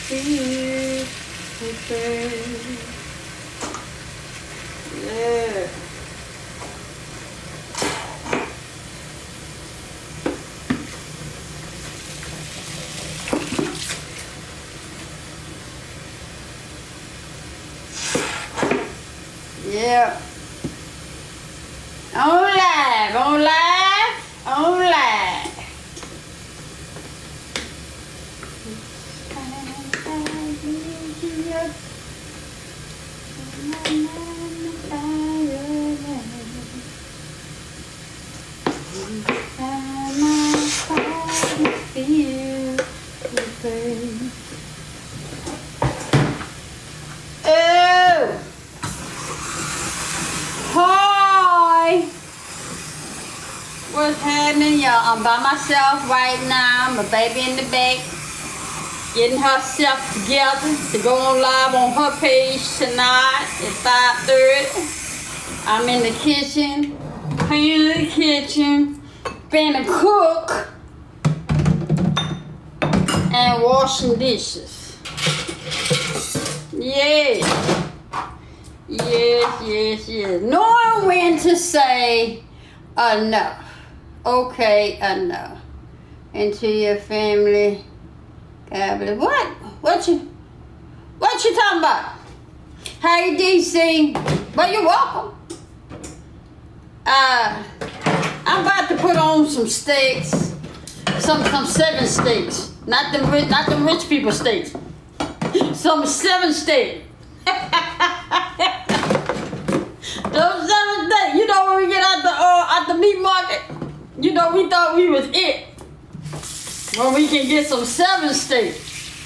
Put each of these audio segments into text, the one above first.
feel okay. Yeah. Yeah. On live, on live, on live. What's happening, y'all? I'm by myself right now. My baby in the back, getting herself together to go on live on her page tonight at 5:30. I'm in the kitchen, cleaning the kitchen, finna cook, and washing dishes. Yeah. Yes. Knowing when to say enough. Okay, enough. And to your family, God bless. What you talking about? Hey, DC. Well, you're welcome. I'm about to put on some steaks, some 7 steaks, not the rich people steaks. Some 7 steaks. Those 7 steaks. You know when we get out the meat market. You know, we thought we was it. When we can get some 7 steaks.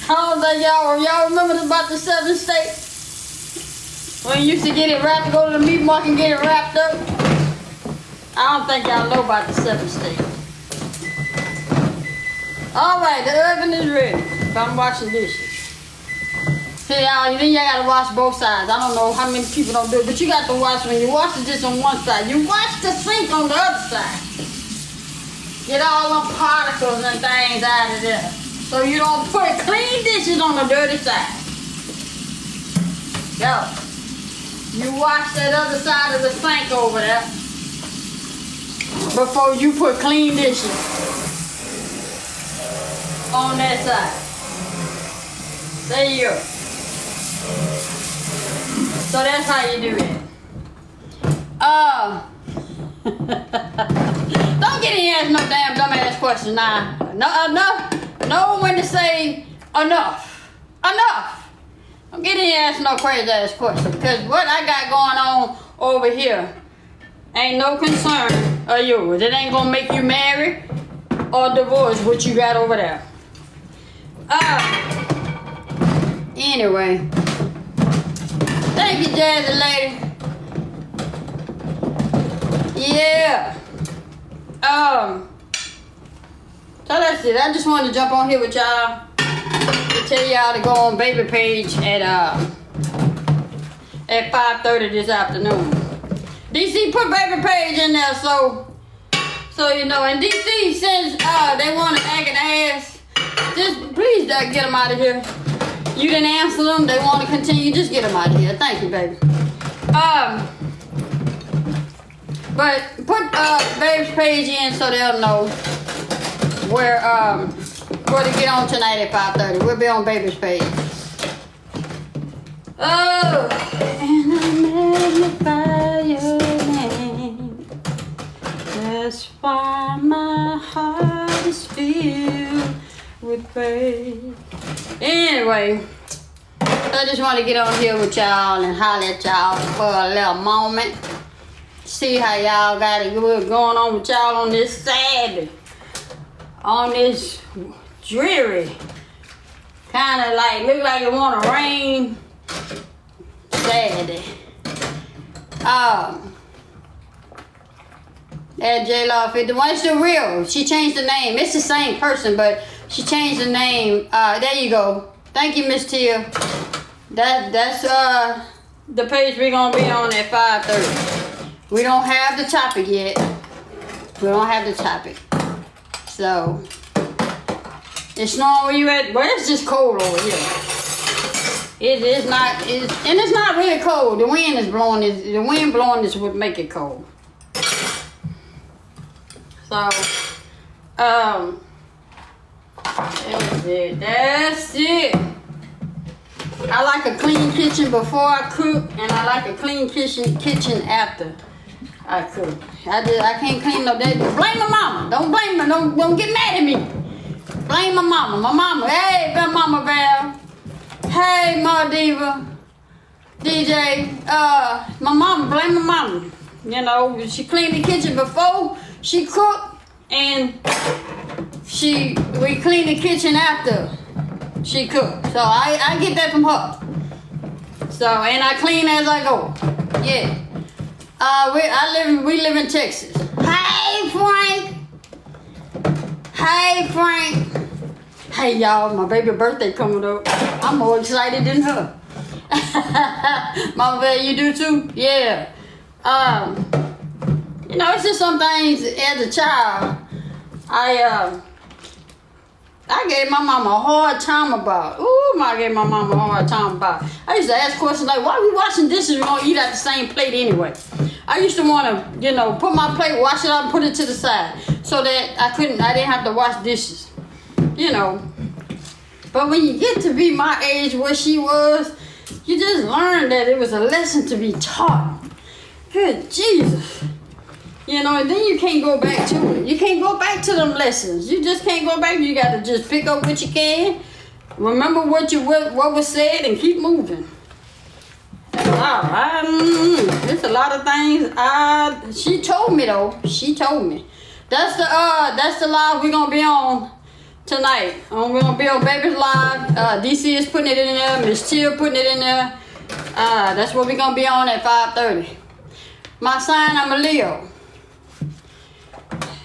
I don't think y'all remember about the 7 steaks? When you used to get it wrapped, go to the meat market and get it wrapped up. I don't think y'all know about the 7 steaks. Alright, the oven is ready. I'm washing dishes. See, y'all, then y'all gotta wash both sides. I don't know how many people don't do it, but you got to wash when you wash the dish on one side. You wash the sink on the other side. Get all them particles and things out of there. So you don't put clean dishes on the dirty side. Yo, you wash that other side of the sink over there before you put clean dishes on that side. There you go. So that's how you do it. Don't get in here and ask no damn dumbass question now. No, enough. Know when to say enough. Enough. Don't get in here and ask no crazy ass question. Because what I got going on over here ain't no concern of yours. It ain't gonna make you marry or divorce what you got over there. Anyway. Thank you, Jazzy lady. Yeah. So that's it. I just wanted to jump on here with y'all to tell y'all to go on baby page at 5:30 this afternoon. DC put baby page in there so you know. And DC since they want to act an ass, just please get them out of here. You didn't answer them. They want to continue. Just get them out of here. Thank you, baby. But put baby's page in so they'll know where to get on tonight at 5:30. We'll be on baby's page. Oh, and I magnify your name. That's why my heart is filled with praise. Anyway, I just want to get on here with y'all and holler at y'all for a little moment. See how y'all got it going on with y'all on this Saturday. On this dreary, kind of like, look like it want to rain Saturday. That J-Law 51, it's the real. She changed the name. It's the same person, but she changed the name. There you go. Thank you, Miss Tia. That's the page we're gonna be on at 5:30. We don't have the topic yet. We don't have the topic. So It's snowing where you at? Well, it's just cold over here. It is not, and it's not really cold. The wind is blowing. The wind blowing is what make it cold. So, that's it. I like a clean kitchen before I cook, and I like a clean kitchen after I cook. I can't clean no day. Blame my mama. Don't blame her. Don't get mad at me. Blame my mama. My mama. Hey, Mama Val. Hey, Ma Diva. DJ. My mama. Blame my mama. You know, she cleaned the kitchen before she cooked, and we clean the kitchen after she cooked. So I get that from her. So, and I clean as I go. Yeah. We live in Texas. Hey Frank. Hey Frank. Hey y'all, my baby birthday coming up. I'm more excited than her. Mama Bear, you do too? Yeah. You know, it's just some things as a child I gave my mama a hard time about. I gave my mama a hard time about. I used to ask questions like, why are we washing dishes? We're gonna eat at the same plate anyway. I used to want to, you know, put my plate, wash it up, and put it to the side so that I didn't have to wash dishes, you know. But when you get to be my age where she was, you just learn that it was a lesson to be taught. Good Jesus. You know, and then you can't go back to it. You can't go back to them lessons. You just can't go back. You got to just pick up what you can. Remember what was said and keep moving. There's a lot of things. She told me though. She told me. That's the live we're gonna be on tonight. We're gonna be on Baby's Live. DC is putting it in there. Miss Chill putting it in there. That's what we're gonna be on at 5:30. My sign, I'm a Leo.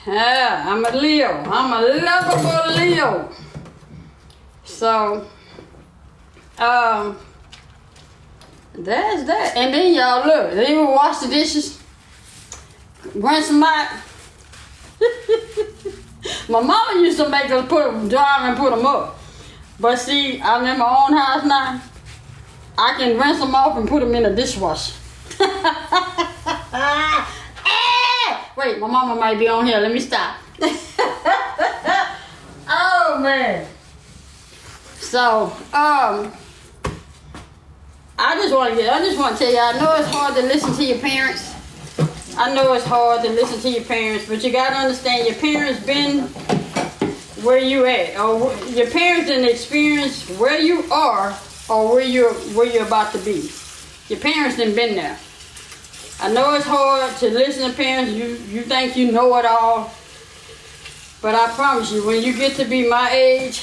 Yeah, I'm a Leo. I'm a lovable Leo. So, that's that. And then y'all look, they even wash the dishes, rinse them out. My mama used to make us dry and put them up. But see, I'm in my own house now. I can rinse them off and put them in the dishwasher. Wait, my mama might be on here. Let me stop. Oh man. So, I just want to tell you, I know it's hard to listen to your parents. I know it's hard to listen to your parents, but you gotta understand your parents been where you at, or your parents didn't experience where you are or where you're about to be. Your parents done been there. I know it's hard to listen to parents. You think you know it all, but I promise you, when you get to be my age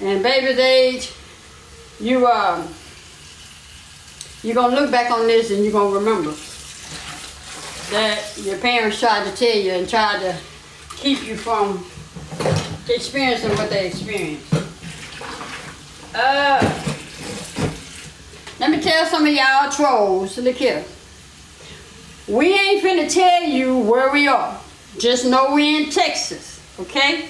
and baby's age, you're gonna look back on this and you're gonna remember that your parents tried to tell you and tried to keep you from experiencing what they experienced. Let me tell some of y'all trolls, look here. We ain't finna tell you where we are. Just know we in Texas, okay?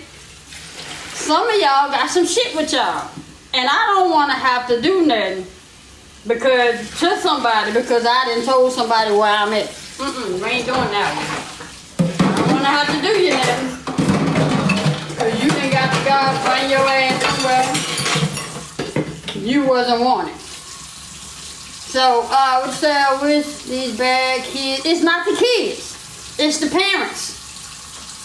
Some of y'all got some shit with y'all. And I don't wanna have to do nothing to somebody because I done told somebody where I'm at. We ain't doing that one. I don't wanna have to do you nothing. Cause you done got to God find your ass somewhere you wasn't wanted. So, what's up with these bad kids? It's not the kids. It's the parents.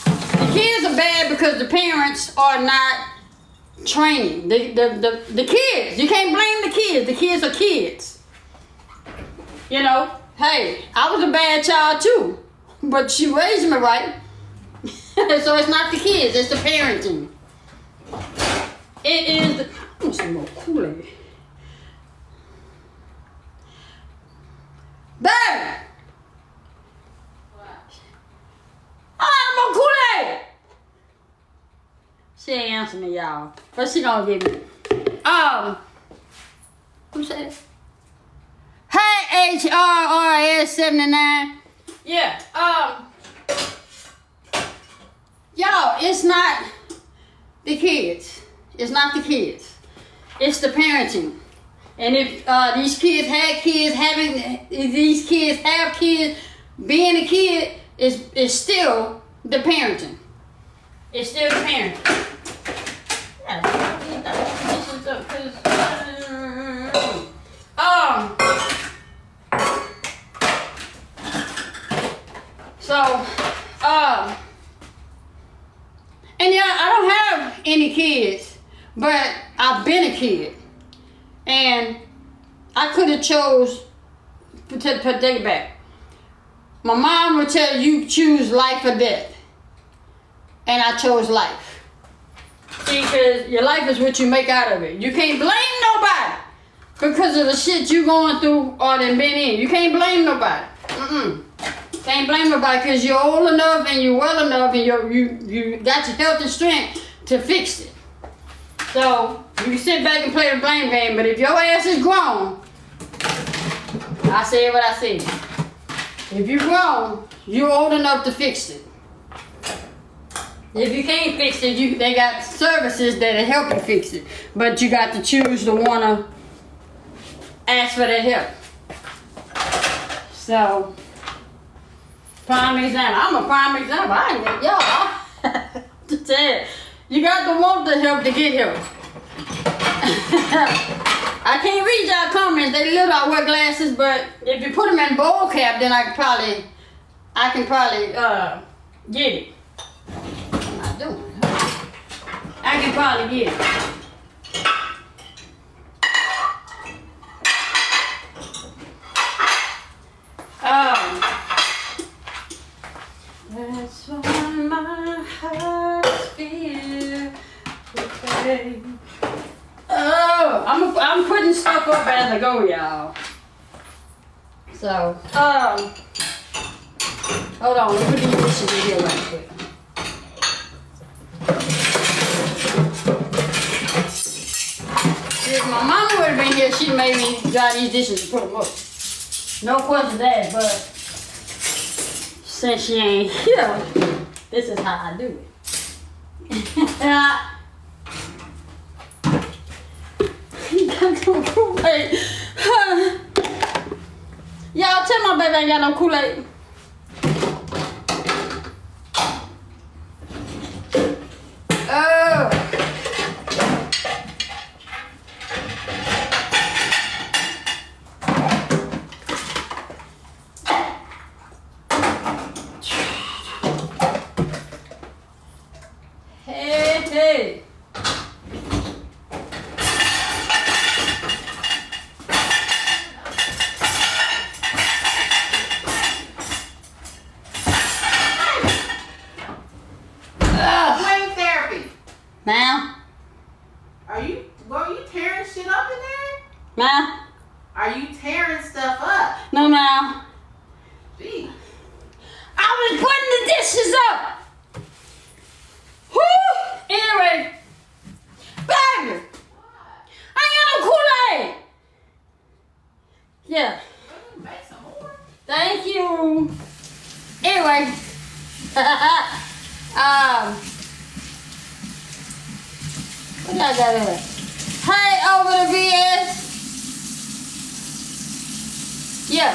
The kids are bad because the parents are not training. The kids. You can't blame the kids. The kids are kids. You know, hey, I was a bad child too. But she raised me right. So it's not the kids. It's the parenting. It is the... I want some more Kool-Aid. Baby! I want more Kool-Aid! She ain't answering me, y'all. But she gonna give me. Who said it? Hey, HRRS79. Yeah, y'all, it's not the kids. It's not the kids. It's the parenting. And if these kids have kids, being a kid is still the parenting. It's still the parenting. And yeah, I don't have any kids, but I've been a kid. And I could have chose, take it back. My mom would tell you choose life or death. And I chose life. See, because your life is what you make out of it. You can't blame nobody because of the shit you going through or done been in. You can't blame nobody. Can't blame nobody because you're old enough and you're well enough and you got your health and strength to fix it. So you can sit back and play the blame game, but if your ass is grown, I say what I say. If you're grown, you're old enough to fix it. If you can't fix it, they got services that'll help you fix it. But you got to choose to wanna ask for that help. So, prime example. I'm a prime example. I just said, you got to want the help to get help. I can't read y'all comments. They little. I wear glasses, but if you put them in bowl cap, then I can probably get it. I'm not doing it. I can probably get it. That's why my heart feels okay. Oh, I'm putting stuff up as I go, y'all. So, hold on, let me put these dishes in here right quick. If my mama would have been here, she made me dry these dishes and put them up. No question that, but since she ain't here, this is how I do it. Kool-Aid. Y'all tell my baby I ain't got no Kool-Aid. Oh. Hey. Ma'am? Were you tearing shit up in there? Ma'am? Are you tearing stuff up? No, ma'am. Gee. I was putting the dishes up. Whoo! Anyway. Baby! I ain't got no Kool-Aid. Yeah. Make some more. Thank you. Anyway. What y'all got in there? Hey, over the BS. Yeah,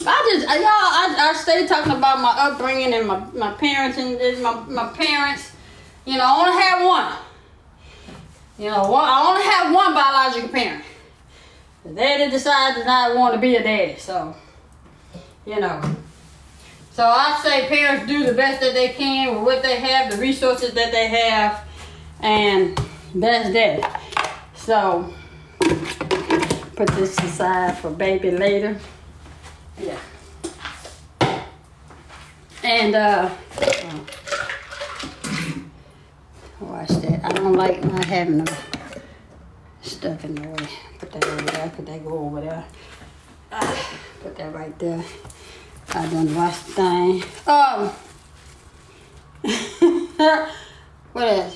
I stay talking about my upbringing and my parents and my parents. You know, I only have one. You know, I only have one biological parent. The daddy decided that I want to be a daddy, so, you know. So I say parents do the best that they can with what they have, the resources that they have, and that's that. So, put this aside for baby later. Yeah. And, watch that. I don't like not having no stuff in the way. Put that over there. Put that go over there. Put that right there. I done washed the thing. What else?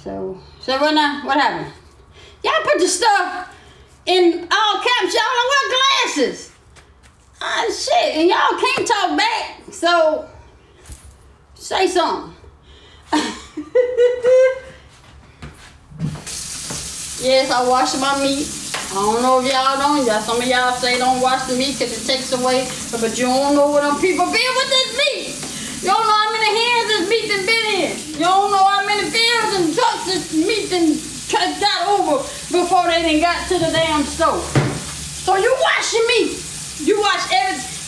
So what now? What happened? Y'all put your stuff in all caps. Y'all don't wear glasses. Shit, and y'all can't talk back. So Say something. Yes, I wash my meat. I don't know if y'all don't. Some of y'all say don't wash the meat because it takes away. But you don't know what them people been with this meat. You don't know how many hands this meat done been in. You don't know how many fields and trucks this meat done got over before they done got to the damn stove. So you wash your meat. You wash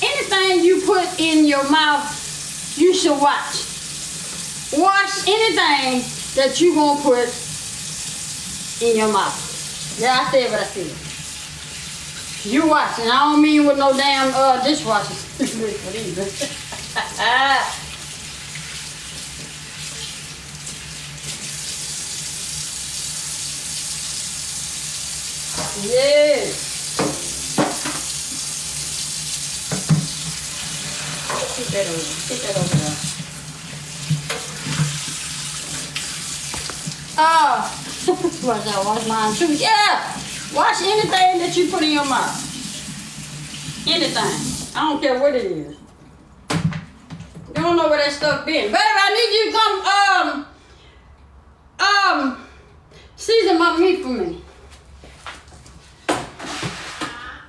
anything you put in your mouth, you should wash. Wash anything that you gonna put in your mouth. Yeah, I said what I said. You wash, and I don't mean with no damn dishwashers. Yes. Keep that over there. Wash mine too. Yeah. Wash anything that you put in your mouth. Anything. I don't care what it is. You don't know where that stuff been. Baby, I need you to come season my meat for me.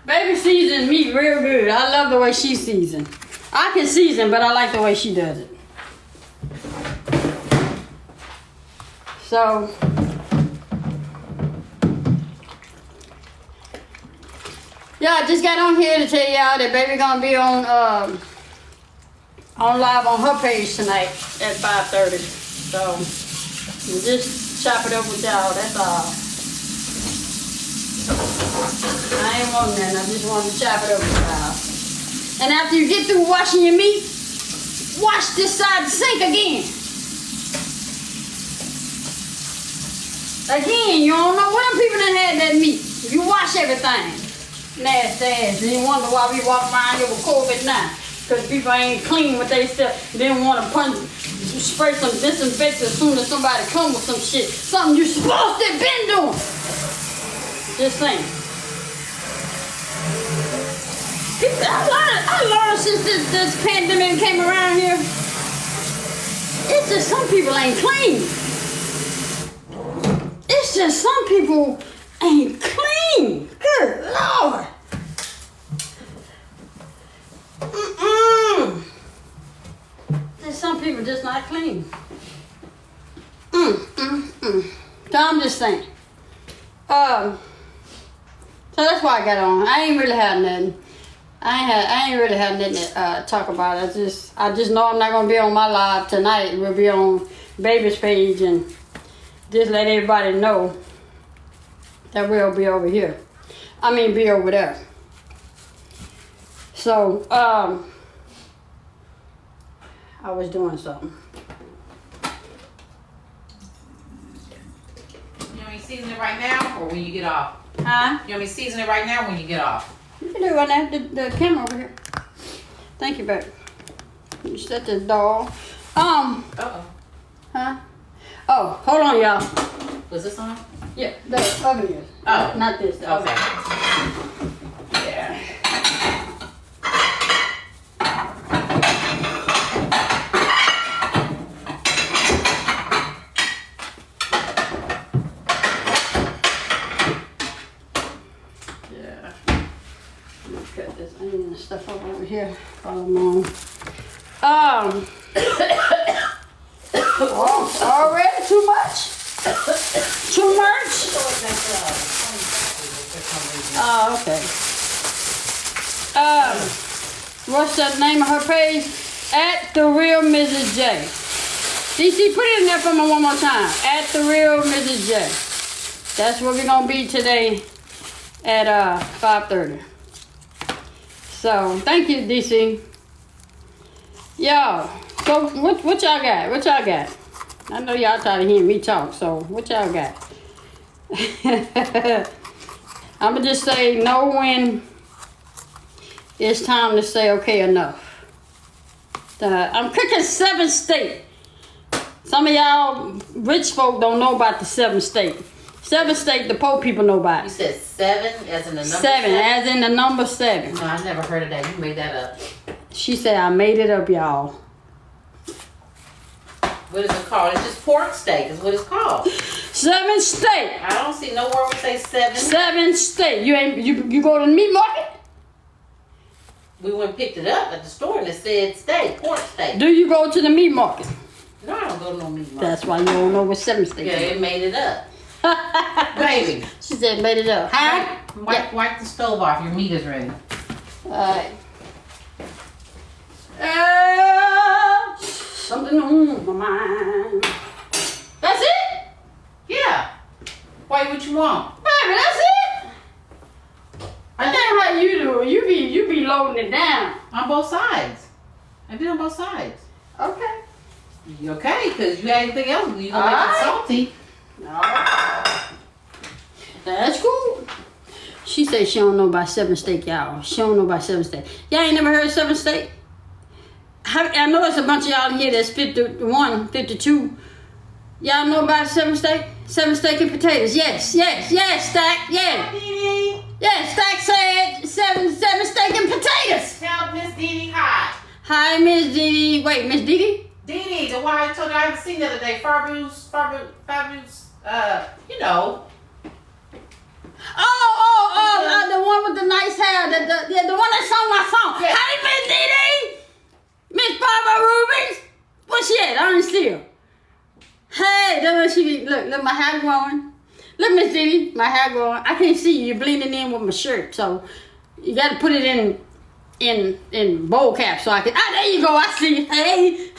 Baby seasons meat real good. I love the way she seasons. I can season, but I like the way she does it. So, yeah, I just got on here to tell y'all that baby gonna be on live on her page tonight at 5:30. So, just chop it up with y'all. That's all. I ain't wanting that. I just wanted to chop it up with y'all. And after you get through washing your meat, wash this side of the sink again. Again, you don't know when people done had that meat. You wash everything. Nasty ass. And you wonder why we walk around here with COVID now. Because people ain't clean with they stuff. They didn't want to spray some disinfectant as soon as somebody come with some shit. Something you supposed to have been doing. Just saying. I learned since this pandemic came around here. It's just some people ain't clean. It's just some people ain't clean. Good Lord. There's some people just not clean. So I'm just saying. So that's why I got on. I ain't really had nothing. I ain't really had nothing to talk about. I just know I'm not gonna be on my live tonight. We'll be on Baby's page and just let everybody know that we'll be over here. I mean, be over there. So, I was doing something. You want me to season it right now or when you get off? Huh? You want me to season it right now or when you get off? You can do it right now. The camera over here. Thank you, baby. You set this door. Uh-oh. Huh? Oh, hold on, y'all. Was this on? Yeah, the oven is. Oh. Not this. The oven. Okay. Yeah. Cut this onion and stuff over here while I'm on. Oh, already too much? Too much? Oh, okay. What's the name of her page? At the Real Mrs. J. DC, put it in there for me one more time. At the Real Mrs. J. That's where we're gonna be today at 5:30. So thank you, DC. Y'all, so what y'all got? What y'all got? I know y'all tired of hearing me talk, so what y'all got? I'ma just say know when it's time to say okay, enough. I'm cooking 7 steak. Some of y'all rich folk don't know about the 7 steak. 7 steak, the poor people know about. You said 7 as in the number 7, as in the number 7. No, I never heard of that. You made that up. She said I made it up, y'all. What is it called? It's just pork steak is what it's called. 7 steak. I don't see nowhere we say 7. 7 steak. You go to the meat market? We went and picked it up at the store and it said steak, pork steak. Do you go to the meat market? No, I don't go to no meat market. That's why you don't know what 7 steak Yeah, is. it made it up. Baby. She said made it up. Huh? Wipe the stove off. Your meat is ready. Alright. Something on my mind. That's it? Yeah. Wait, what you want? Baby, that's it? I think how you do it. You be loading it down. On both sides. I did on both sides. Okay. You okay? Because you had anything else, you gonna make Alright. it salty. No. That's cool. She said she don't know about 7 steak, y'all. She don't know about 7 steak. Y'all ain't never heard of 7 steak? I know it's a bunch of y'all here that's 51, 52. Y'all know about 7 steak? 7 steak and potatoes. Yes, Stack. Yeah. Hi, Dee Yeah, Stack said 7 steak and potatoes. Tell Miss Dee Dee hi. Hi, Miss Dee Dee. Wait, Miss Dee Dee? Dee Dee, the one I told you I haven't seen the other day. Fabulous, you know. The one with the nice hair. The one that sung my song. Yeah. Hey, Miss Dee Dee. Miss Barbara Rubens. Where's she at? I don't see her. Hey, that's what she be. Look, my hair growing. Look, Miss Dee Dee, my hair growing. I can't see you. You're blending in with my shirt, so you got to put it in bowl cap so I can. There you go. I see you. Hey.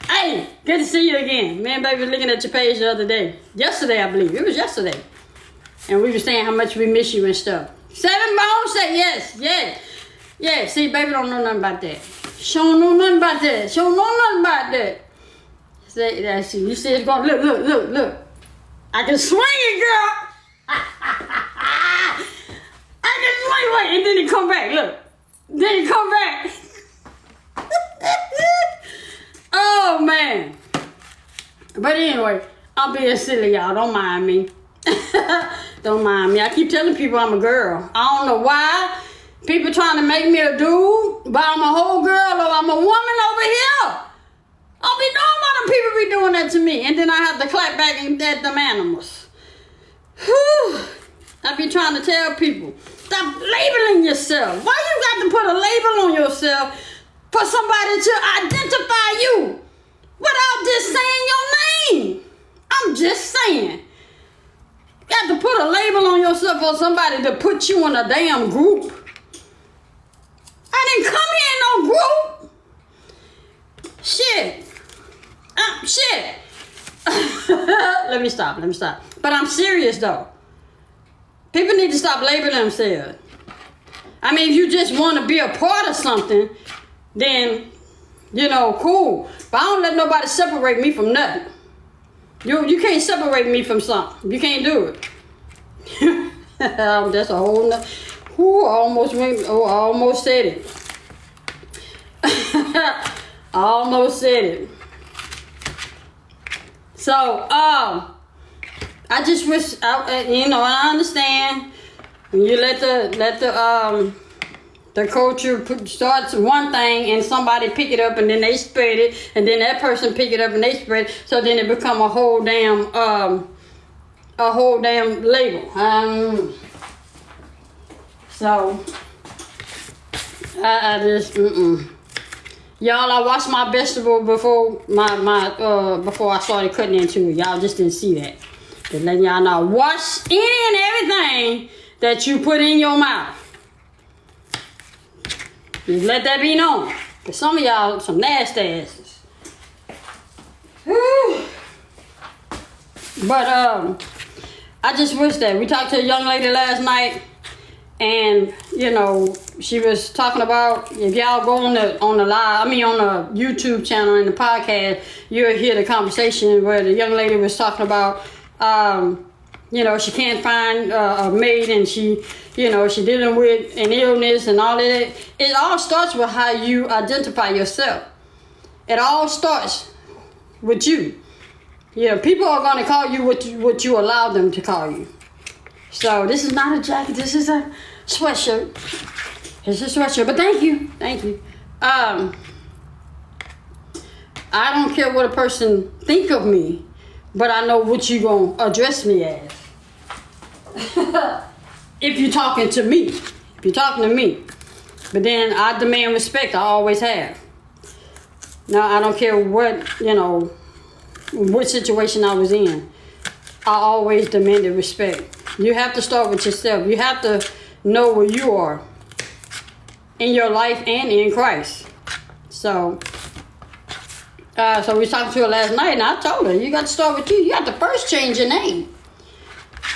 Hey, good to see you again. Me and baby was looking at your page the other day. Yesterday, I believe. It was yesterday. And we were saying how much we miss you and stuff. 7 bones said yes. Yeah, see, baby don't know nothing about that. She don't know nothing about that. Say that you see it's going, look. I can swing it, girl. I can swing it. And then he come back, look. Then he come back. Oh, man. But anyway, I'm being silly, y'all. Don't mind me. Don't mind me. I keep telling people I'm a girl. I don't know why. People trying to make me a dude, but I'm a whole girl or I'm a woman over here. I'll be knowing why them people be doing that to me. And then I have to clap back at them animals. Whew. I be trying to tell people, stop labeling yourself. Why you got to put a label on yourself for somebody to identify you without just saying your name? I'm just saying. You got to put a label on yourself for somebody to put you in a damn group. I didn't come here in no group. Shit. Let me stop. But I'm serious though. People need to stop labeling themselves. I mean, if you just want to be a part of something, then, cool. But I don't let nobody separate me from nothing. You can't separate me from something. You can't do it. That's a whole nother. I almost said it. I almost said it. So, I just wish, I understand when you let the culture starts one thing and somebody pick it up and then they spread it and then that person pick it up and they spread it, so then it become a whole damn label. So I just y'all, I washed my vegetable before before I started cutting into it. Y'all just didn't see that. Just letting y'all know, wash any and everything that you put in your mouth. Just let that be known. Cause some of y'all some nasty asses. Whew. But I just wish that we talked to a young lady last night. And, she was talking about, if y'all go on the YouTube channel and the podcast, you'll hear the conversation where the young lady was talking about, she can't find a mate and she dealing with an illness and all of that. It all starts with how you identify yourself. It all starts with you. Yeah, people are going to call you what you allow them to call you. So this is not a jacket. This is a sweatshirt. It's a sweatshirt. But thank you. I don't care what a person think of me, but I know what you gonna address me as. If you're talking to me. If you're talking to me. But then I demand respect. I always have. Now, I don't care what, what situation I was in. I always demanded respect. You have to start with yourself. You have to know where you are in your life and in Christ. So we was talking to her last night, and I told her, you got to start with you. You got to first change your name.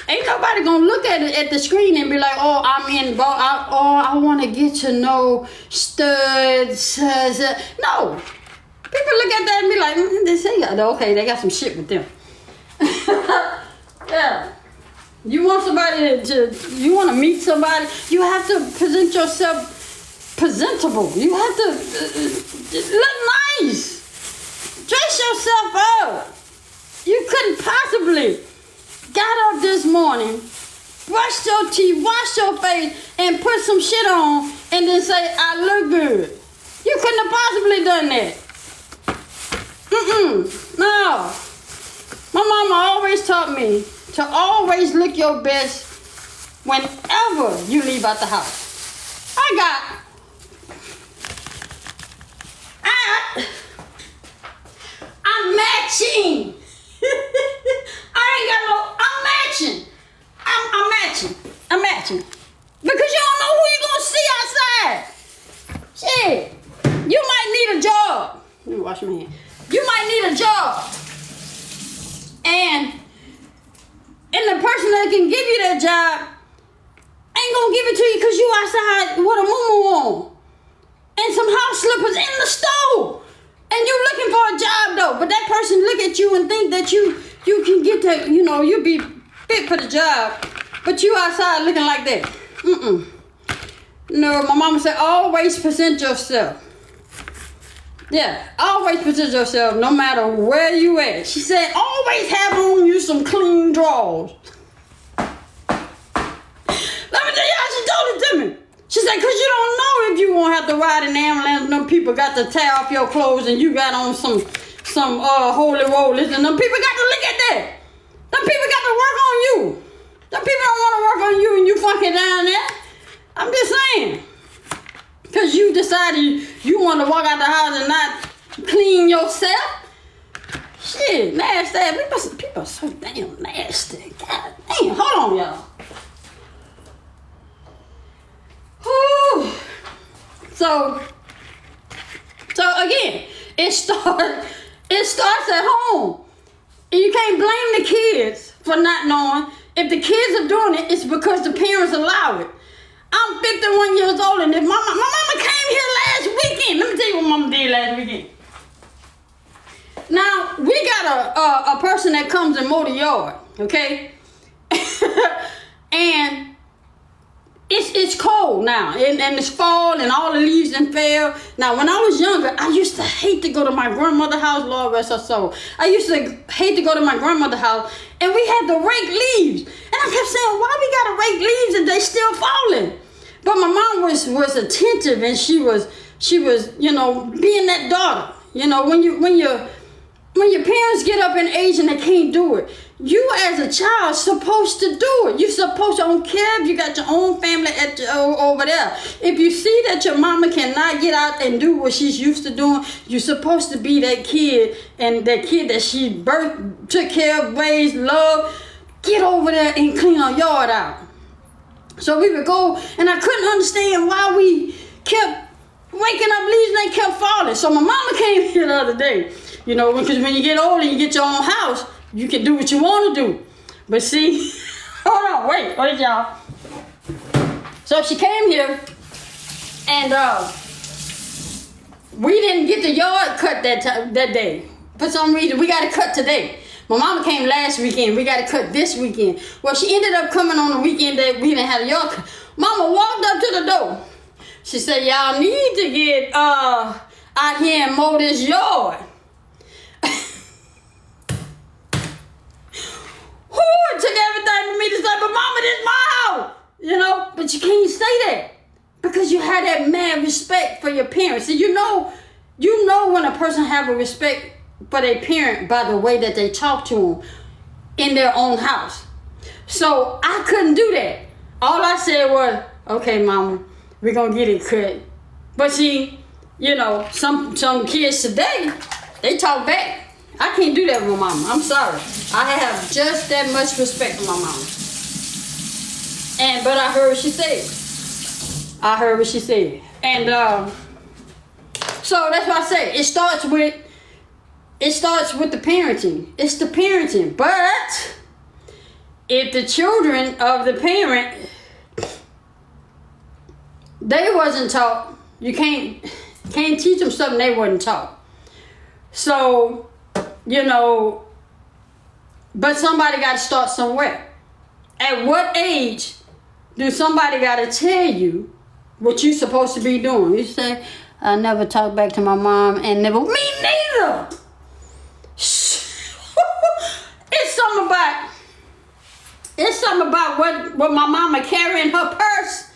Ain't nobody gonna look at the screen and be like, oh, I'm involved. I want to get to know studs. No. People look at that and be like, they say, okay, they got some shit with them. Yeah. You want somebody you want to meet somebody, you have to present yourself presentable. You have to look nice. Dress yourself up. You couldn't possibly got up this morning, brushed your teeth, washed your face, and put some shit on, and then say, I look good. You couldn't have possibly done that. No. My mama always taught me to always look your best whenever you leave out the house. I'm matching. I'm matching. Because you don't know who you're going to see outside. Shit. You might need a job. Let me wash my hand. You might need a job. And the person that can give you that job ain't going to give it to you because you outside with a muumuu on. And some house slippers in the store. And you looking for a job though. But that person look at you and think that you can get that, you be fit for the job. But you outside looking like that. No, my mama said, always present yourself. Yeah, always present yourself no matter where you at. She said, always have on you some clean drawers. Let me tell you how she told it to me. She said, because you don't know if you won't have to ride an ambulance and them people got to tear off your clothes and you got on some holy rollers and them people got to look at that. Them people got to work on you. Them people don't want to work on you and you fucking down there. I'm just saying. Because you decided you want to walk out the house and not clean yourself. Shit, nasty. People are so damn nasty. God damn. Hold on, y'all. Whew. So again, it starts at home. And you can't blame the kids for not knowing. If the kids are doing it, it's because the parents allow it. I'm 51 years old, and if my mama came here last weekend. Let me tell you what mama did last weekend. Now, we got a person that comes and mow the yard, okay? And it's cold now, and it's fall, and all the leaves done fell. Now, when I was younger, I used to hate to go to my grandmother's house, Lord rest her soul. I used to hate to go to my grandmother's house, and we had to rake leaves. And I kept saying, why we gotta rake leaves if they still falling? But my mom was attentive, and she was being that daughter. When your parents get up in age and they can't do it, you as a child supposed to do it. You supposed to, I don't care if you got your own family over there. If you see that your mama cannot get out and do what she's used to doing, you're supposed to be that kid, and that kid that she birthed, took care of, raised, loved. Get over there and clean our yard out. So we would go, and I couldn't understand why we kept waking up leaves and they kept falling. So my mama came here the other day. Because when you get older, you get your own house, you can do what you want to do. But see, hold on, wait, y'all. So she came here, and we didn't get the yard cut that day. For some reason, we got to cut today. My mama came last weekend. We got to cut this weekend. Well, she ended up coming on the weekend that we didn't have a yard cut. Mama walked up to the door. She said, y'all need to get out here and mow this yard. It took everything for me to say, but mama, this is my house. But you can't say that because you had that mad respect for your parents. And You know when a person have a respect for their parent by the way that they talk to them in their own house. So I couldn't do that. All I said was, okay, mama, we're going to get it cut. But see, some kids today, they talk back. I can't do that with my mama. I'm sorry. I have just that much respect for my mama. But I heard what she said. And so that's why I say it starts with the parenting. It's the parenting. But if the children of the parent, they wasn't taught, you can't teach them something they wasn't taught. So, but somebody got to start somewhere. At what age do somebody got to tell you what you're supposed to be doing? You say, I never talk back to my mom and never, me neither. It's something about what my mama carry in her purse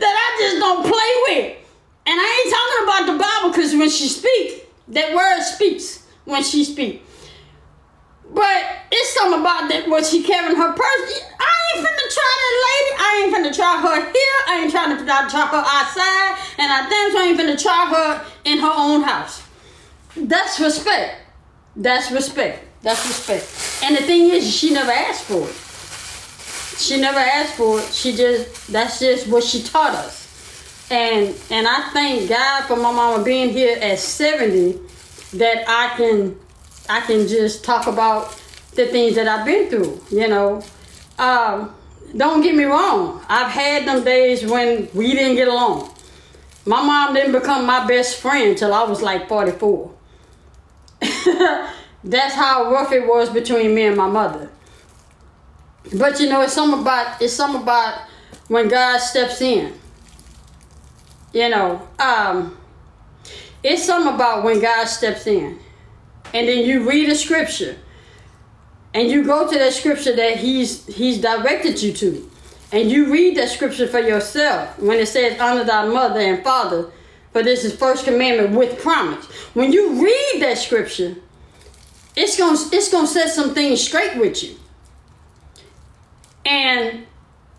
that I just don't play with. And I ain't talking about the Bible, because when she speaks, that word speaks when she speaks. But it's something about that what she carrying in her purse. I ain't finna try that lady. I ain't finna try her here. I ain't trying to try her outside. And I damn sure ain't finna try her in her own house. That's respect. That's respect. And the thing is, she never asked for it. That's just what she taught us. And I thank God for my mama being here at 70, that I can just talk about the things that I've been through, Don't get me wrong. I've had them days when we didn't get along. My mom didn't become my best friend till I was like 44. That's how rough it was between me and my mother. But it's something about when God steps in. It's something about when God steps in. And then you read a scripture, and you go to that scripture that he's directed you to, and you read that scripture for yourself when it says, honor thy mother and father, for this is first commandment with promise. When you read that scripture, it's gonna set some things straight with you. And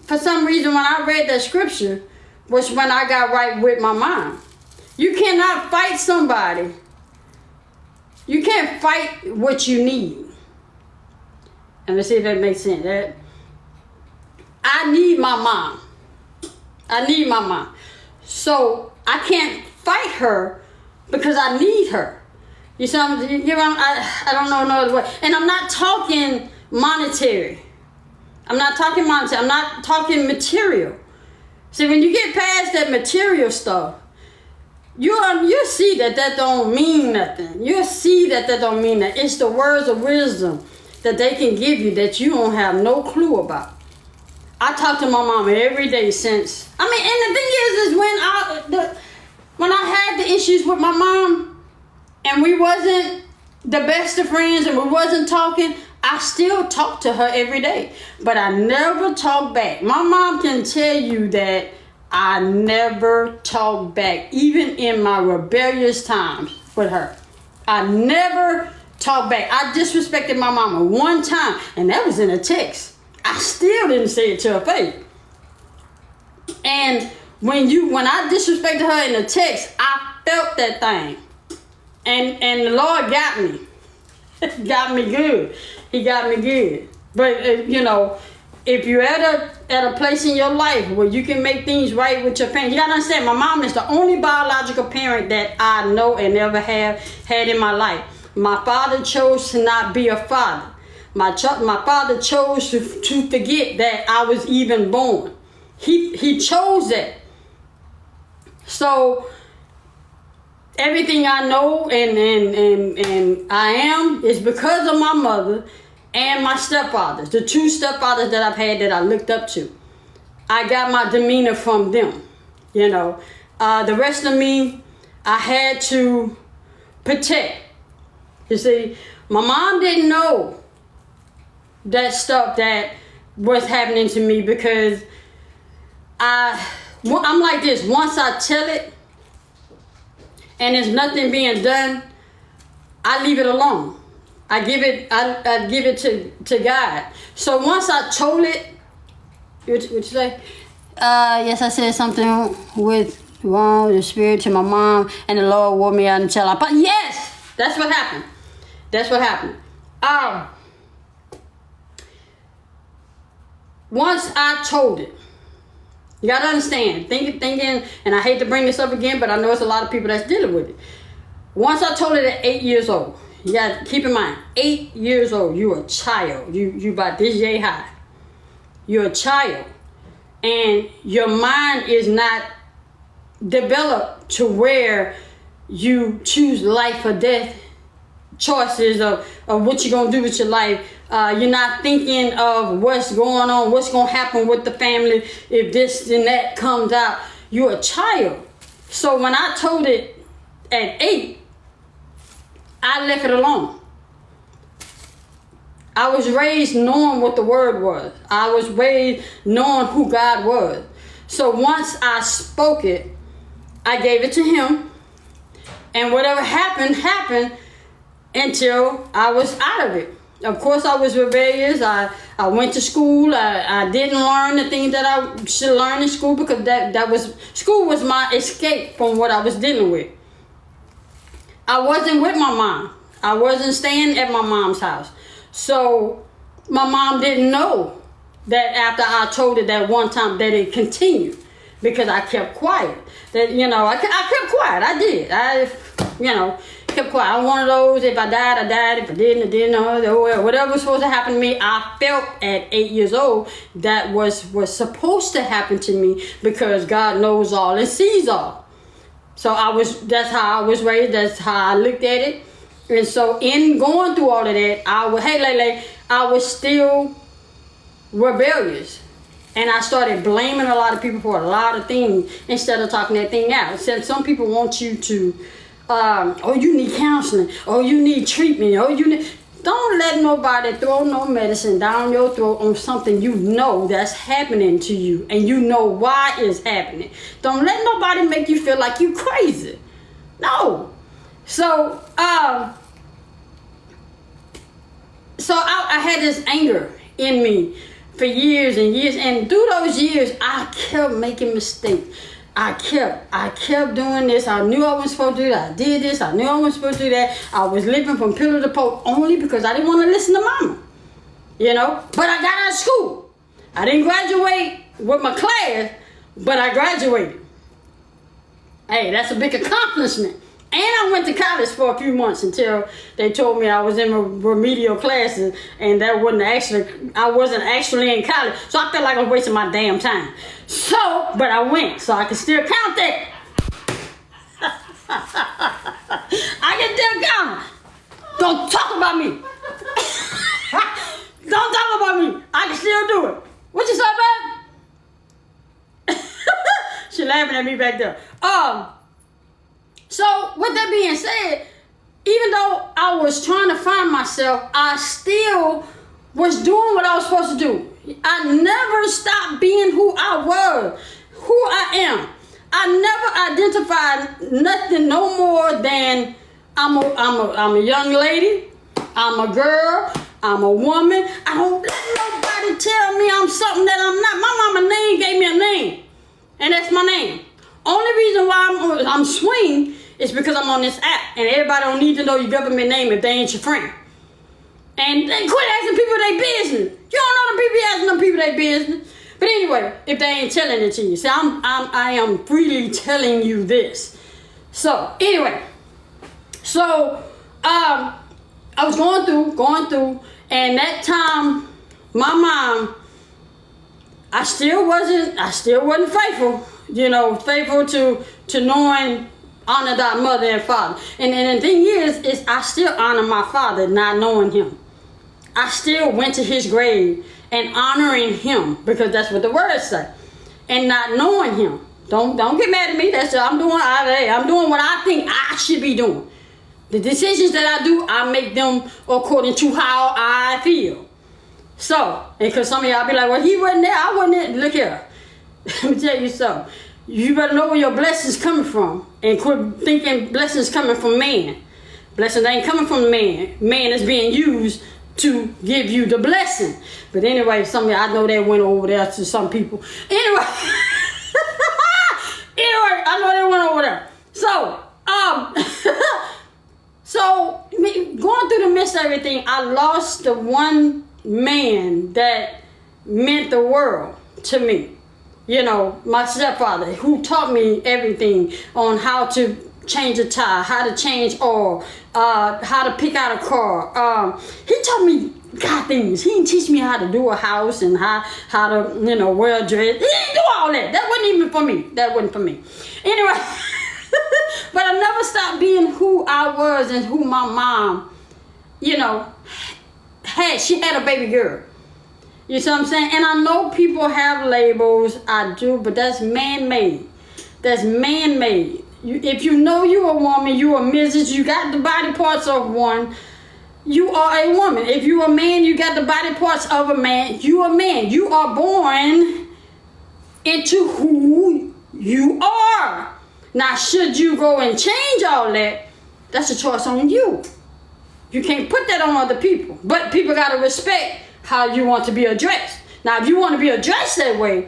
for some reason, when I read that scripture, was when I got right with my mom. You cannot fight somebody. You can't fight what you need. And let's see if that makes sense. I need my mom. So I can't fight her because I need her. I don't know no other way. And I'm not talking monetary. I'm not talking material. See, when you get past that material stuff, you'll see that don't mean nothing. You'll see that don't mean that. It's the words of wisdom that they can give you that you don't have no clue about. I talk to my mama every day since. And the thing is when I had the issues with my mom, and we wasn't the best of friends, and we wasn't talking, I still talk to her every day. But I never talk back. My mom can tell you that I never talk back, even in my rebellious times with her. I never talk back. I disrespected my mama one time, and that was in a text. I still didn't say it to her face. And when I disrespected her in a text, I felt that thing. And the Lord got me. Got me good. He got me good. But, if you're at a place in your life where you can make things right with your parents, you got to understand, my mom is the only biological parent that I know and ever have had in my life. My father chose to not be a father. My father chose to forget that I was even born. He chose that. So everything I know and I am is because of my mother and my stepfathers, the two stepfathers that I've had that I looked up to. I got my demeanor from them. The rest of me, I had to protect. You see, my mom didn't know that stuff that was happening to me because I'm like this. Once I tell it, and there's nothing being done, I leave it alone. I give it to God. So once I told it, what you say? Yes, I said something with the spirit to my mom, and the Lord wore me out until but yes, that's what happened. That's what happened. Once I told it, you gotta understand, thinking, and I hate to bring this up again, but I know it's a lot of people that's dealing with it. Once I told it at 8 years old, you gotta keep in mind, 8 years old, you're a child. You about this yay high. You're a child. And your mind is not developed to where you choose life or death choices of what you're going to do with your life. You're not thinking of what's going on, what's going to happen with the family if this and that comes out. You're a child. So when I told it at 8, I left it alone. I was raised knowing what the word was. I was raised knowing who God was. So once I spoke it, I gave it to him. And whatever happened until I was out of it. Of course, I was rebellious. I went to school. I didn't learn the things that I should learn in school because school was my escape from what I was dealing with. I wasn't with my mom. I wasn't staying at my mom's house. So my mom didn't know that after I told her that one time that it continued because I kept quiet. That, I kept quiet. I did. Kept quiet. I'm one of those, if I died, I died. If I didn't, I didn't. Whatever was supposed to happen to me, I felt at 8 years old that was supposed to happen to me because God knows all and sees all. So that's how I was raised. That's how I looked at it. And so in going through all of that, I was still rebellious. And I started blaming a lot of people for a lot of things instead of talking that thing out. Said some people want you to, you need counseling, you need treatment, Don't let nobody throw no medicine down your throat on something you know that's happening to you and you know why it's happening. Don't let nobody make you feel like you crazy. No. So I had this anger in me for years and years, and through those years, I kept making mistakes. I kept doing this. I knew I wasn't supposed to do that. I did this. I knew I wasn't supposed to do that. I was living from pillar to post only because I didn't want to listen to mama, But I got out of school. I didn't graduate with my class, but I graduated. Hey, that's a big accomplishment. And I went to college for a few months until they told me I was in remedial classes and I wasn't actually in college. So I felt like I was wasting my damn time. But I went, so I can still count that. I can still count. Don't talk about me. Don't talk about me. I can still do it. What you say, babe? She laughing at me back there. So with that being said, even though I was trying to find myself, I still was doing what I was supposed to do. I never stopped being who I was, who I am. I never identified nothing no more than I'm a young lady, I'm a girl, I'm a woman. I don't let nobody tell me I'm something that I'm not. My mama name gave me a name, and that's my name. Only reason why I'm swing is because I'm on this app, and everybody don't need to know your government name if they ain't your friend. And they quit asking people their business. You don't know the people asking them people their business. But anyway, if they ain't telling it to you, see, I am freely telling you this. So anyway, I was going through, and that time, my mom, I still wasn't faithful. Faithful to knowing, honor thy mother and father. And the thing is I still honor my father, not knowing him. I still went to his grave and honoring him because that's what the words say. And not knowing him. Don't get mad at me. I'm doing what I think I should be doing. The decisions that I do, I make them according to how I feel. So, because some of y'all be like, well, he wasn't there, I wasn't there. Look here. Let me tell you something. You better know where your blessings coming from, and quit thinking blessings coming from man. Blessings ain't coming from man. Man is being used to give you the blessing. But anyway, I know that went over there to some people. Anyway, I know that went over there. So, going through the midst of everything, I lost the one man that meant the world to me. You know, my stepfather, who taught me everything on how to change a tire, how to change oil, how to pick out a car. He taught me God things. He didn't teach me how to do a house and how to, wear a dress. He didn't do all that. That wasn't even for me. That wasn't for me. Anyway, but I never stopped being who I was and who my mom, had. She had a baby girl. You see what I'm saying? And I know people have labels. I do, but that's man-made. That's man-made. If you know you're a woman, you're a Mrs., you got the body parts of one, you are a woman. If you're a man, you got the body parts of a man, you are a man. You are born into who you are. Now, should you go and change all that, that's a choice on you. You can't put that on other people. But people got to respect how you want to be addressed. Now, if you want to be addressed that way,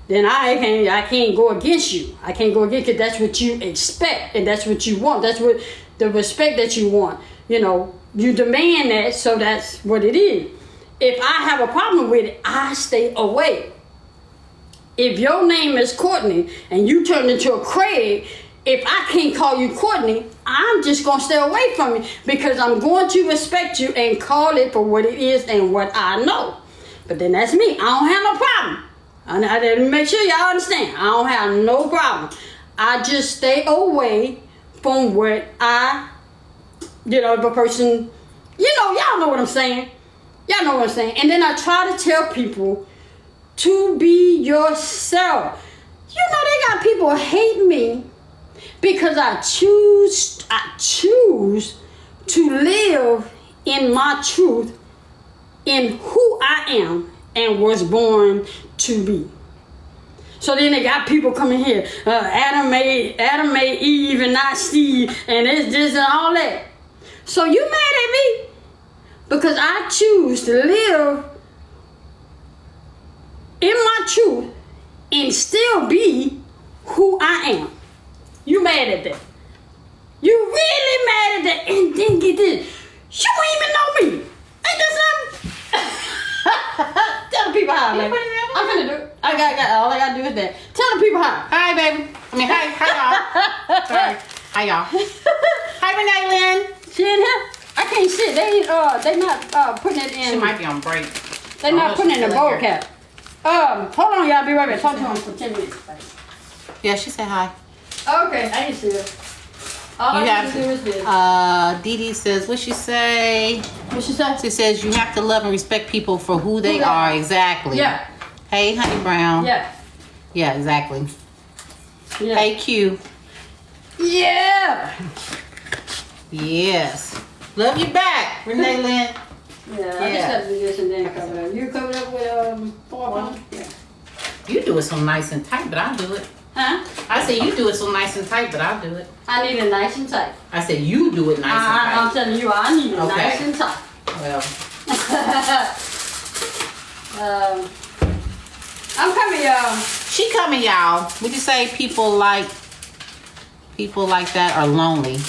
then I can't go against you. I can't go against it. That's what you expect, and that's what you want. That's what the respect that you want. You demand that, so that's what it is. If I have a problem with it, I stay away. If your name is Courtney and you turn into a Craig, if I can't call you Courtney, I'm just going to stay away from you, because I'm going to respect you and call it for what it is and what I know. But then that's me. I don't have no problem. I didn't make sure y'all understand. I don't have no problem. I just stay away from what if a person, y'all know what I'm saying. Y'all know what I'm saying. And then I try to tell people to be yourself. They got people hate me because I choose to live in my truth, in who I am and was born to be. So then they got people coming here, Adam made Eve and not Steve, and it's this and all that. So you mad at me because I choose to live in my truth and still be who I am. You mad at that? You really mad at that? And then get this, you don't even know me. Ain't that something? Tell the people how, baby. I'm finna do it. All I gotta do is that. Tell the people how. Hi, baby. Hi, y'all. Sorry. Hi, y'all. Hi, Renee Lynn. She in here? I can't sit. They not putting it in. She might be on break. They not putting it in the bowl cap. Hold on, y'all. Be right back. Talk to them for 10 minutes. Yeah, she said hi. Okay, I ain't see her. All I have to do is this. Dee Dee says, what she say? What she say? She says you have to love and respect people for who they are. Exactly. Yeah. Hey, Honey Brown. Yeah. Yeah, exactly. Yeah. Hey, Q. Yeah. Yes. Love you back, Renee Lynn. Yeah, I just have to do this and then cover it up. You covered up with 4 pounds? Yeah. You do it so nice and tight, but I'll do it. Huh? I said you do it so nice and tight, but I'll do it. I need it nice and tight. I said you do it nice and tight. I'm telling you, I need it nice and tight. Well. I'm coming, y'all. She coming, y'all. Would you say people like that are lonely?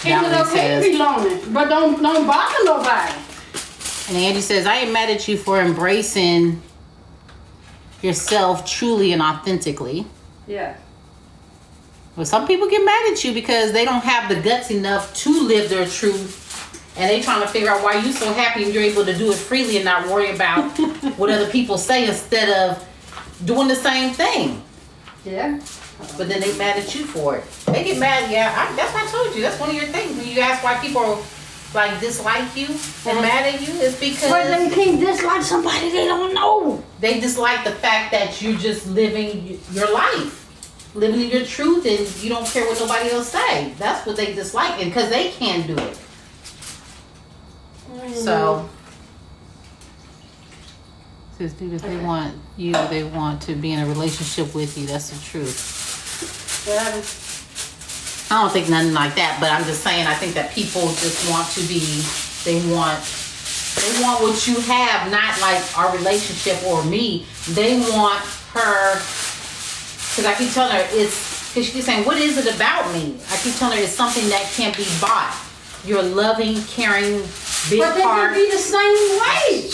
It's okay to be lonely, but don't bother nobody. And Angie says, I ain't mad at you for embracing yourself truly and authentically. Yeah. Well, some people get mad at you because they don't have the guts enough to live their truth, and they trying to figure out why you so happy and you're able to do it freely and not worry about what other people say instead of doing the same thing. Yeah. But then they mad at you for it. They get mad. Yeah, that's what I told you. That's one of your things. When you ask why people like dislike you and mad at you, is because they can't dislike somebody they don't know. They dislike the fact that you're just living your life, living your truth, and you don't care what nobody else say. That's what they dislike, and because they can't do it. So, says, dude, if they want you, they want to be in a relationship with you. That's the truth. I don't think nothing like that, but I'm just saying I think that people just want to be, they want what you have, not like our relationship or me. They want her, because I keep telling her because she keeps saying, what is it about me? I keep telling her it's something that can't be bought. You're loving, caring, big But they heart. can be the same way.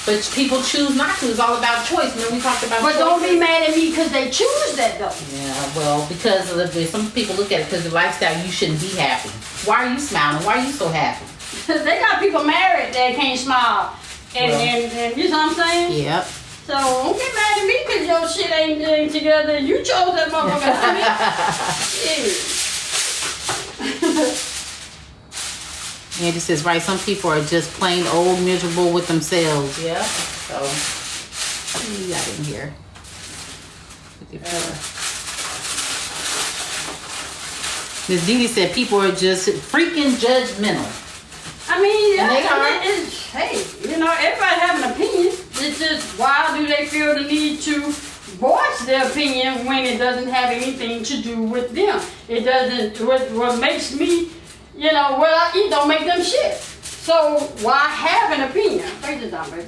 But people choose not to. It's all about choice. Remember we talked about But choices? don't be mad at me because they choose that though. Yeah, well, because of some people look at it because the lifestyle, you shouldn't be happy. Why are you smiling? Why are you so happy? They got people married that can't smile. And you know what I'm saying? Yep. So don't get mad at me because your shit ain't together. You chose that motherfucker. Yeah. Andy says, right, some people are just plain old miserable with themselves. Yeah. So, what do you got in here? Miss Dee Dee said people are just freaking judgmental. I mean, And they are. hey, you know, everybody have an opinion. It's just why do they feel the need to voice their opinion when it doesn't have anything to do with them? It doesn't. What makes me, you know, what I eat don't make them shit. So why have an opinion? Break this down, baby.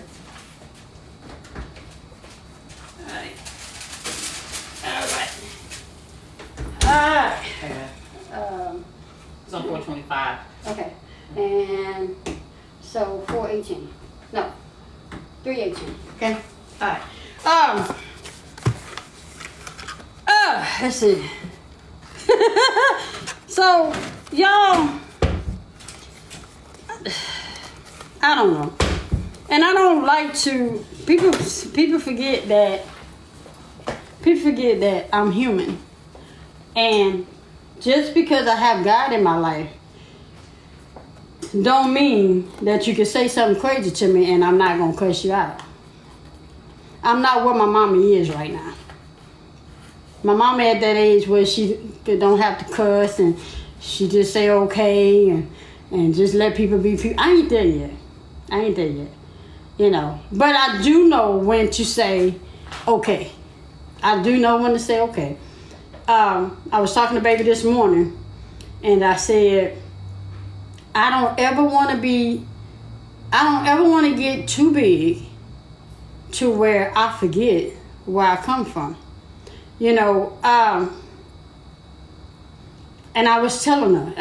Alright. It's on 425. Okay. And so 418. No. 318. Okay. Alright. Let's see. So y'all, I don't know. And I don't like to people forget that I'm human. And just because I have God in my life don't mean that you can say something crazy to me and I'm not gonna cuss you out. I'm not where my mama is right now. My mama at that age where she don't have to cuss and she just say okay and just let people be people. I ain't there yet. You know. But I do know when to say okay. I do know when to say okay. I was talking to baby this morning and I said I don't ever want to get too big to where I forget where I come from. You know, and I was telling her,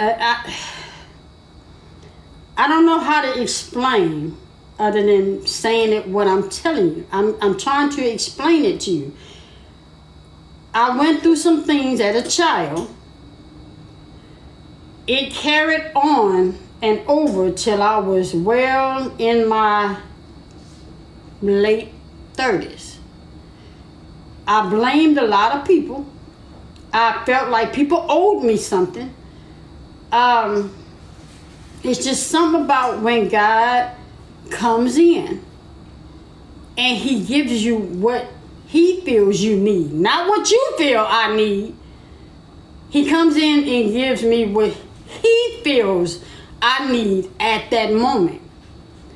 I don't know how to explain other than saying it what I'm telling you. I'm trying to explain it to you. I went through some things as a child. It carried on and over till I was well in my late 30s. I blamed a lot of people. I felt like people owed me something. It's just something about when God comes in and he gives you what he feels you need, not what you feel I need. He comes in and gives me what he feels I need at that moment.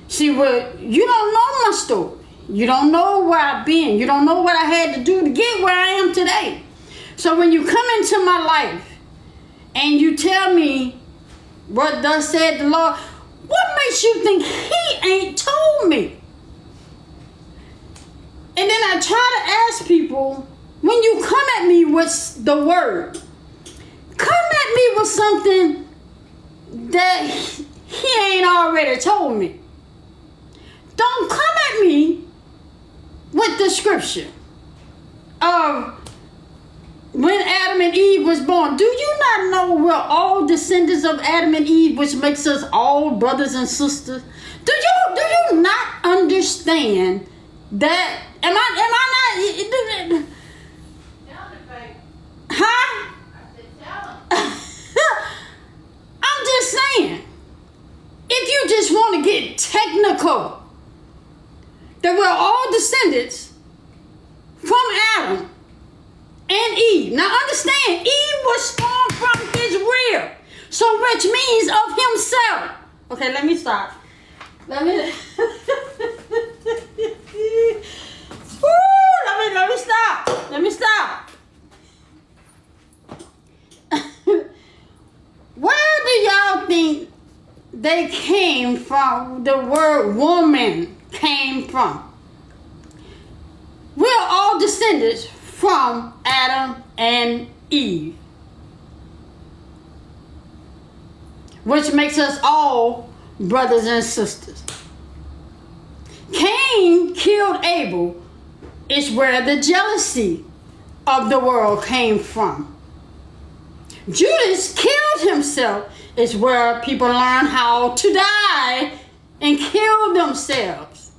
See, what you don't know my story. You don't know where I've been. You don't know what I had to do to get where I am today. So when you come into my life and you tell me what thus said the Lord, what makes you think he ain't told me? And then I try to ask people, when you come at me with the word, come at me with something that he ain't already told me. Don't come at me with the scripture of when Adam and Eve was born. Do you not know we're all descendants of Adam and Eve, which makes us all brothers and sisters? Do you not understand that? Am I not? Huh? I'm just saying, if you just want to get technical, that we're all descendants from Adam and Eve. Now understand, Eve was formed from his rear, so which means of himself. Okay, let me stop. Let me stop. think they came from, the word woman came from. We're all descendants from Adam and Eve, which makes us all brothers and sisters. Cain killed Abel is where the jealousy of the world came from. Judas killed himself is where people learn how to die and kill themselves.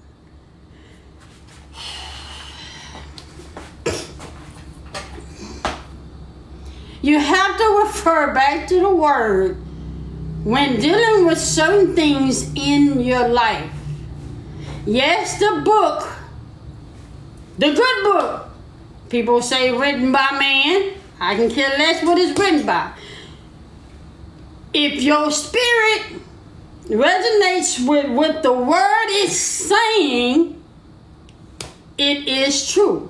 You have to refer back to the word when dealing with certain things in your life. Yes, the book, the good book, people say written by man. I can care less what it's written by. If your spirit resonates with what the word is saying, it is true.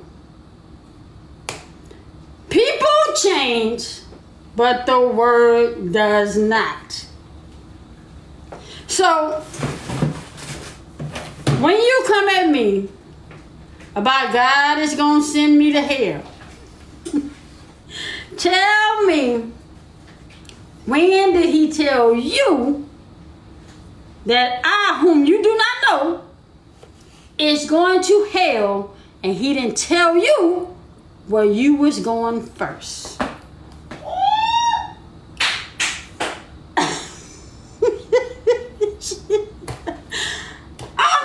People change, but the word does not. So, when you come at me about God is going to send me to hell, tell me, when did he tell you that I, whom you do not know, is going to hell, and he didn't tell you where you was going first? I'm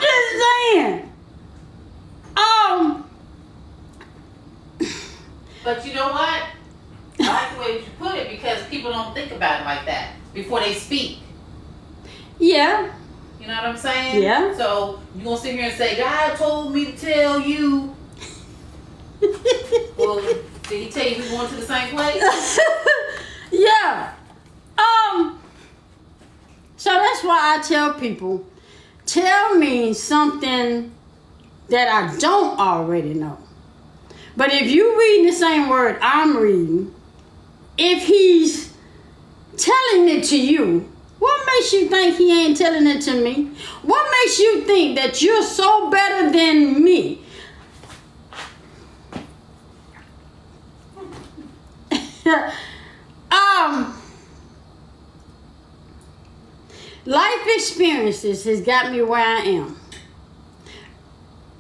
just saying. But you know what? I like the way you put it, because people don't think about it like that before they speak. Yeah. You know what I'm saying? Yeah. So you're going to sit here and say, God told me to tell you. Well, did he tell you we're going to the same place? Yeah. So that's why I tell people, tell me something that I don't already know. But if you read the same word I'm reading, if he's telling it to you, what makes you think he ain't telling it to me? What makes you think that you're so better than me? Life experiences has got me where I am.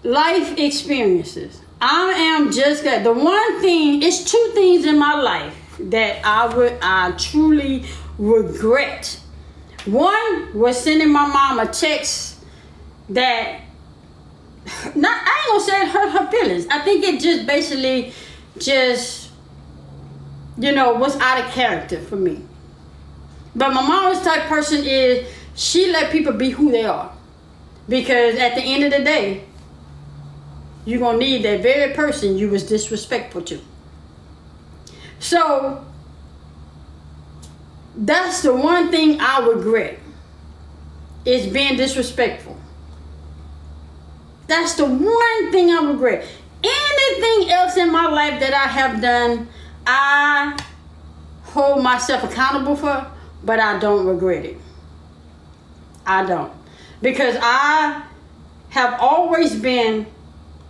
Life experiences. I am just got the one thing. It's two things in my life that I truly regret. One was sending my mom a text that I ain't gonna say it hurt her feelings. I think it just basically was out of character for me. But my mom's type person is she let people be who they are, because at the end of the day, you're gonna need that very person you was disrespectful to. So that's the one thing I regret, is being disrespectful. That's the one thing I regret. Anything else in my life that I have done, I hold myself accountable for, but I don't regret it. I don't. Because I have always been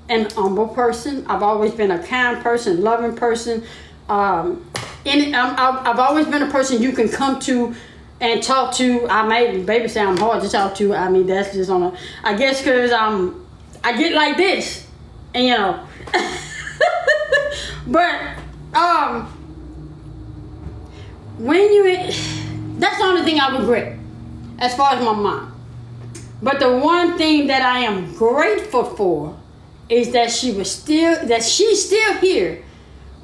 an humble person. I've always been a kind person, loving person. I've always been a person you can come to and talk to. I may baby say I'm hard to talk to. I mean, that's just on a, I guess because I get like this, and but that's the only thing I regret as far as my mom. But the one thing that I am grateful for is that she's still here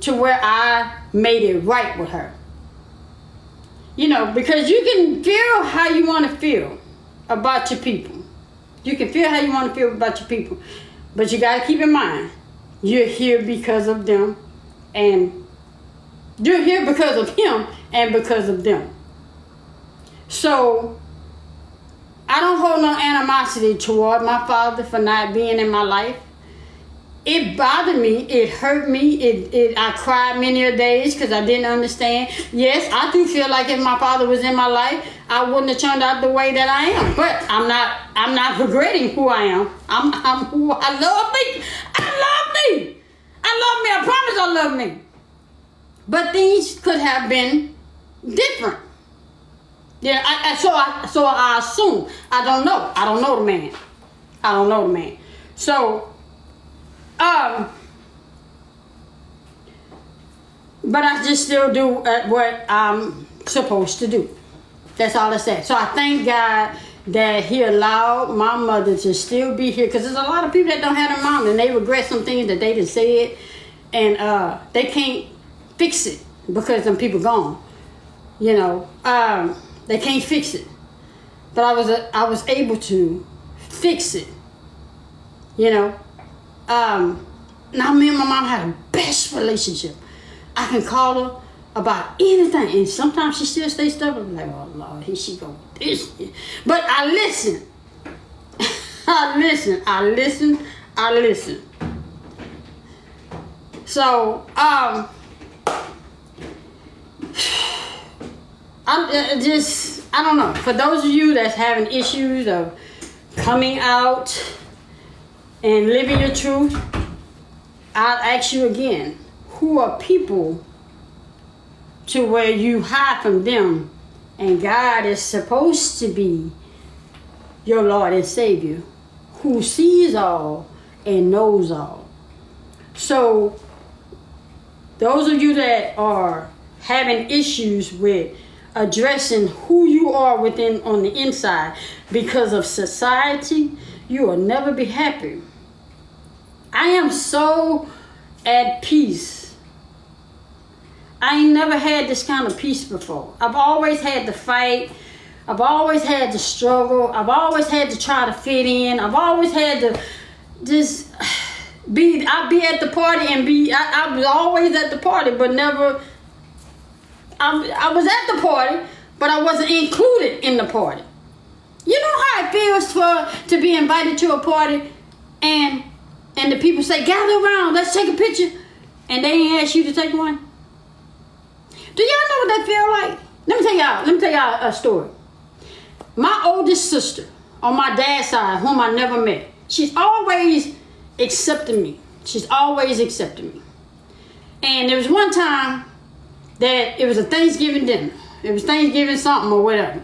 to where I made it right with her. Because you can feel how you want to feel about your people. You can feel how you want to feel about your people. But you got to keep in mind, you're here because of them, and you're here because of him and because of them. So I don't hold no animosity toward my father for not being in my life. It bothered me. It hurt me. I cried many a days because I didn't understand. Yes, I do feel like if my father was in my life, I wouldn't have turned out the way that I am. But I'm not regretting who I am. I'm who I love me. I promise I love me. But things could have been different. Yeah, so I assume. I don't know. I don't know the man. So, but I just still do what I'm supposed to do. That's all I said. So I thank God that He allowed my mother to still be here, because there's a lot of people that don't have their mom and they regret some things that they done said, and they can't fix it because them people gone. They can't fix it. But I was able to fix it. Now me and my mom had a best relationship. I can call her about anything, and sometimes she still stays stubborn. I'm like, oh Lord, here she go with this. But I listen. I listen. So, I don't know. For those of you that's having issues of coming out and living your truth, I'll ask you again, who are people to where you hide from them and God is supposed to be your Lord and Savior, who sees all and knows all? So those of you that are having issues with addressing who you are within on the inside because of society, you will never be happy. I am so at peace. I ain't never had this kind of peace before. I've always had to fight. I've always had to struggle. I've always had to try to fit in. I've always had to just I'd be at the party and I was always at the party, but never, I was at the party, but I wasn't included in the party. You know how it feels to be invited to a party and the people say, gather around, let's take a picture, and they ain't ask you to take one? Do y'all know what that feel like? Let me tell y'all a story. My oldest sister on my dad's side, whom I never met, she's always accepted me. And there was one time that it was a Thanksgiving dinner. It was Thanksgiving something or whatever.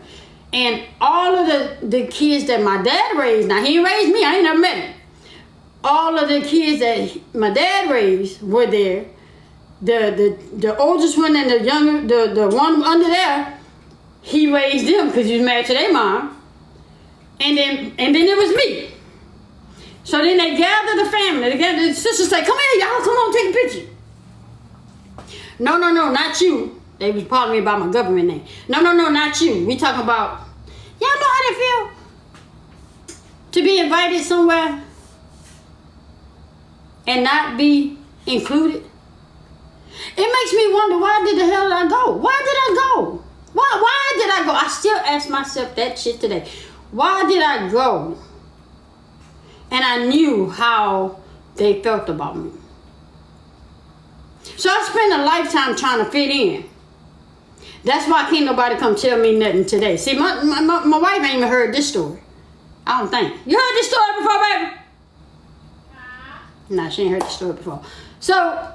And all of the kids that my dad raised, now he raised me, I ain't never met him. All of the kids that my dad raised were there. The oldest one and the younger, the one under there, he raised them because he was married to their mom. And then it was me. So then they gathered the family. The sisters say, come here, y'all, come on, take a picture. No, not you. They was calling me about my government name. No, not you. We talking about, y'all know how they feel? To be invited somewhere and not be included. It makes me wonder, why did the hell did I go? Why did I go? Why did I go? I still ask myself that shit today. Why did I go? And I knew how they felt about me. So I spent a lifetime trying to fit in. That's why can't nobody come tell me nothing today. See, my wife ain't even heard this story. I don't think. You heard this story before, baby? Nah, she ain't heard the story before. So,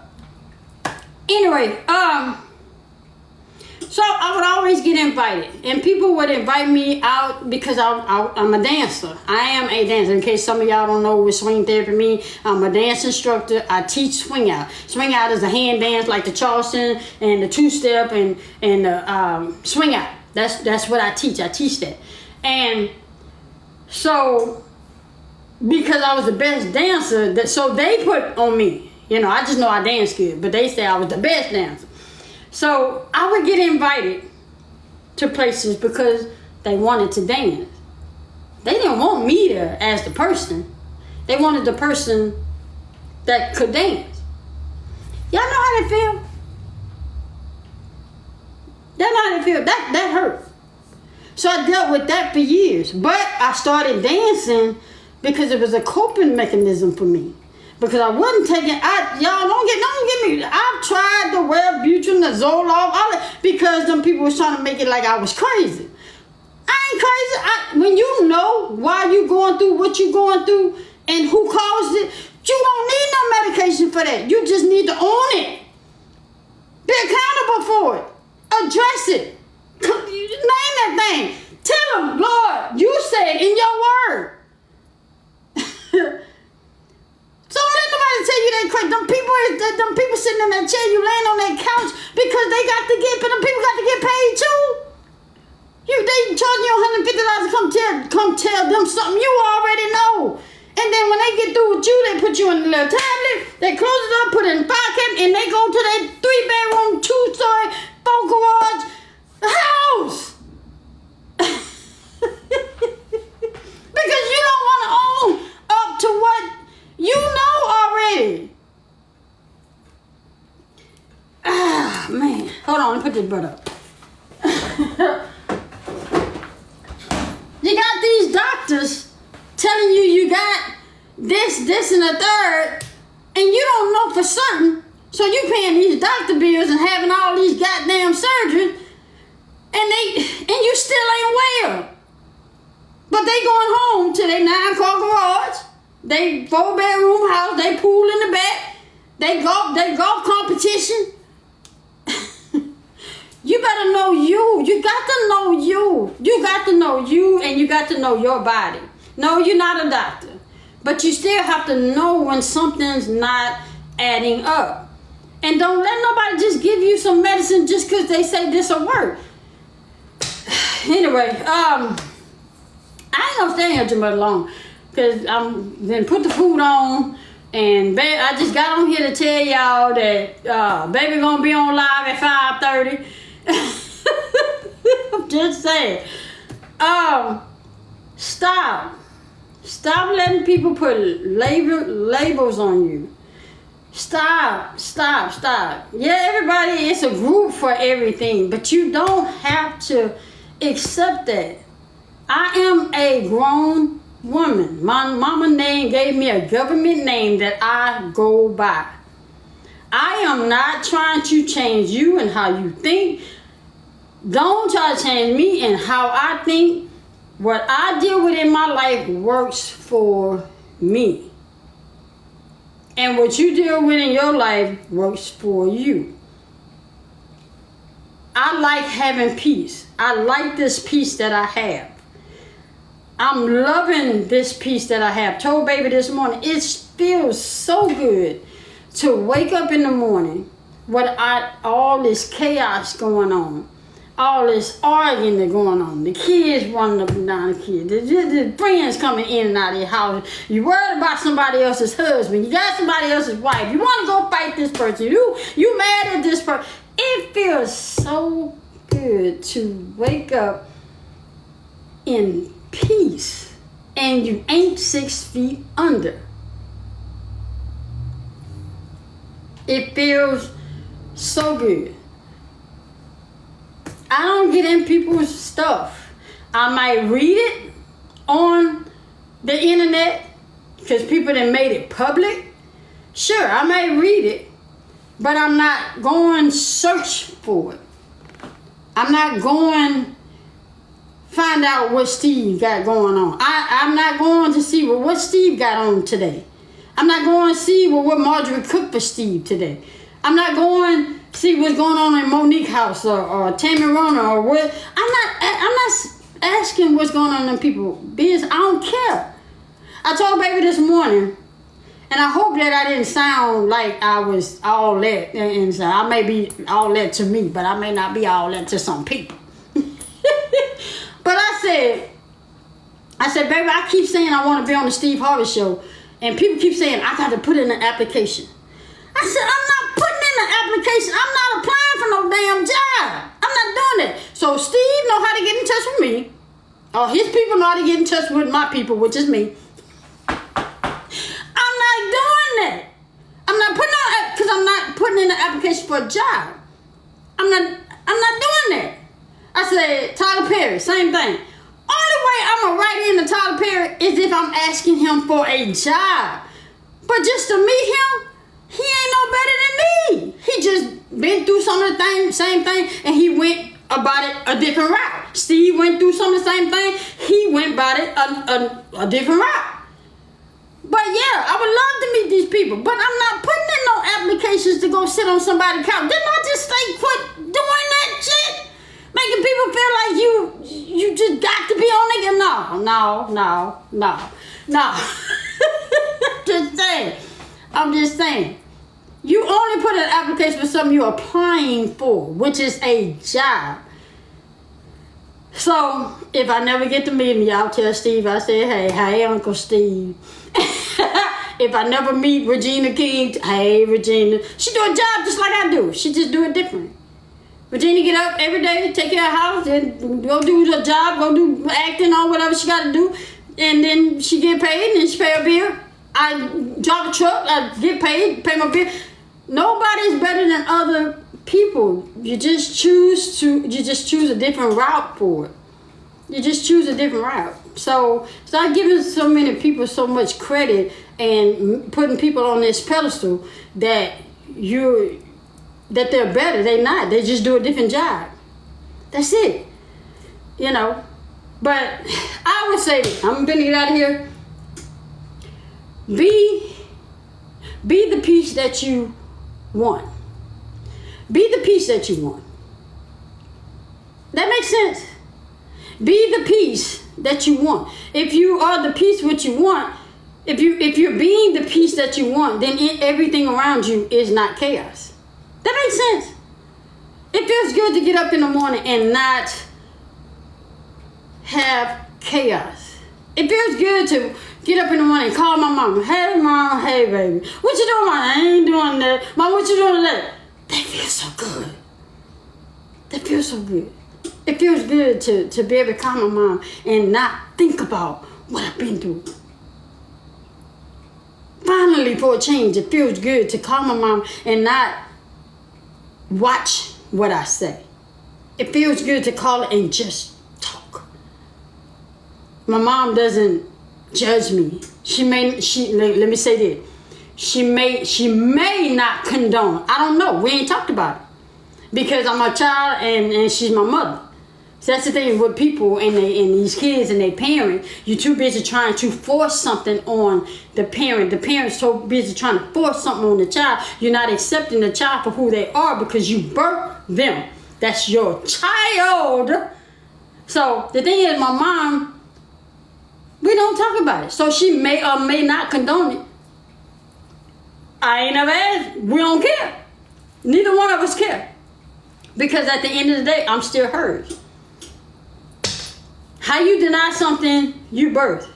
anyway, so I would always get invited, and people would invite me out because I'm a dancer. I am a dancer. In case some of y'all don't know what swing therapy means, I'm a dance instructor. I teach swing out. Swing out is a hand dance like the Charleston and the two-step and the swing out. That's what I teach. I teach that. And so because I was the best dancer, so they put on me. I just know I dance good, but they say I was the best dancer. So I would get invited to places because they wanted to dance. They didn't want me there as the person. They wanted the person that could dance. Y'all know how they feel? Y'all know how they feel? That hurt. So I dealt with that for years. But I started dancing because it was a coping mechanism for me. Because I wasn't taking, y'all don't get me. I've tried the Wellbutrin, the Zoloft, all that, because them people was trying to make it like I was crazy. when you know why you going through what you going through and who caused it, you don't need no medication for that. You just need to own it. Be accountable for it. Address it. Name that thing. Tell them, Lord, you said in your word. So don't let nobody tell you they crazy. Them people sitting in that chair, you laying on that couch because they got to get, but them people got to get paid too. They charging you $150 to come tell them something you already know. And then when they get through with you, they put you in a little tablet, they close it up, put it in a pocket, and they go to that 3-bedroom, 2-story, 4-garage house. Because you don't want to own up to what you know already. Ah, man. Hold on, let me put this butt up. You got these doctors telling you got this, and a third, and you don't know for certain. So you paying these doctor bills and having all these goddamn surgeries, and you still ain't well. But they going home to their 9-car garage, they 4-bedroom house, they pool in the back, they golf competition. You better know you. You got to know you. You got to know you, and you got to know your body. No, you're not a doctor. But you still have to know when something's not adding up. And don't let nobody just give you some medicine just because they say this will work. Anyway, I ain't gonna stay here too much long. Because I'm then put the food on. And I just got on here to tell y'all that baby gonna be on live at 5:30. I'm just saying. Stop letting people put labels on you. Stop. Yeah, everybody, it's a group for everything, but you don't have to accept that. I am a grown woman. My mama name gave me a government name that I go by. I am not trying to change you and how you think. Don't try to change me and how I think. What I deal with in my life works for me. And what you deal with in your life works for you. I like having peace. I like this peace that I have. I'm loving this peace that I have. Told baby this morning, it feels so good to wake up in the morning without all this chaos going on. All this arguing that's going on. The kids running up and down the kids. The friends coming in and out of your house. You worried about somebody else's husband. You got somebody else's wife. You want to go fight this person. You mad at this person. It feels so good to wake up in peace. And you ain't 6 feet under. It feels so good. I don't get in people's stuff. I might read it on the internet because people that made it public. Sure, I may read it, but I'm not going search for it. I'm not going find out what Steve got going on. I'm not going to see what Steve got on today. I'm not going to see what Marjorie cooked for Steve today. I'm not going see what's going on in Monique's house or Tammy Rona or what. I'm not asking what's going on in people's business. I don't care. I told baby this morning, and I hope that I didn't sound like I was all that inside. I may be all that to me, but I may not be all that to some people. But I said, baby, I keep saying I want to be on the Steve Harvey show, and people keep saying I got to put in an application. I said, I'm not putting in an application. I'm not applying for no damn job. I'm not doing it. So Steve know how to get in touch with me. Or his people know how to get in touch with my people, which is me. I'm not doing that. I'm not putting in an application for a job. I'm not doing that. I said, Tyler Perry, same thing. Only way I'm going to write in to Tyler Perry is if I'm asking him for a job. But just to meet him, he ain't no better than me. He just been through some of the same thing, and he went about it a different route. Steve went through some of the same thing. He went about it a different route. But yeah, I would love to meet these people. But I'm not putting in no applications to go sit on somebody's couch. Didn't I just say quit doing that shit? Making people feel like you just got to be on it. No. I'm just saying. You only put an application for something you're applying for, which is a job. So, if I never get to meet him, y'all tell Steve, I say, hey, Uncle Steve. If I never meet Regina King, hey, Regina. She do a job just like I do. She just do it different. Regina get up every day, take care of the house, and go do the job, go do acting or whatever she got to do. And then she get paid, and then she pay her bill. I drive a truck, I get paid, pay my bill. Nobody's better than other people. You just choose a different route for it. You just choose a different route. So start giving so many people so much credit and putting people on this pedestal that they're better. They're not. They just do a different job. That's it. You know. But I would say this. I'm gonna get out of here. Be the peace that you want. Be the peace that you want. That makes sense. Be the peace that you want. If you are the peace what you want, if you're being the peace that you want, then everything around you is not chaos. That makes sense. It feels good to get up in the morning and not have chaos. It feels good to get up in the morning and call my mom. Hey, mom. Hey, baby. What you doing, mom? I ain't doing that. Mom, what you doing today? That feels so good. That feels so good. It feels good to be able to call my mom and not think about what I've been through. Finally, for a change, it feels good to call my mom and not watch what I say. It feels good to call her and just talk. My mom doesn't judge me. Let me say this. She may not condone. I don't know. We ain't talked about it. Because I'm a child and she's my mother. So that's the thing with people and these kids and their parents. You're too busy trying to force something on the parent. The parent's so busy trying to force something on the child. You're not accepting the child for who they are because you birthed them. That's your child. So the thing is, my mom, we don't talk about it. So she may or may not condone it. I ain't never asked. We don't care. Neither one of us care. Because at the end of the day, I'm still hers. How you deny something you birthed?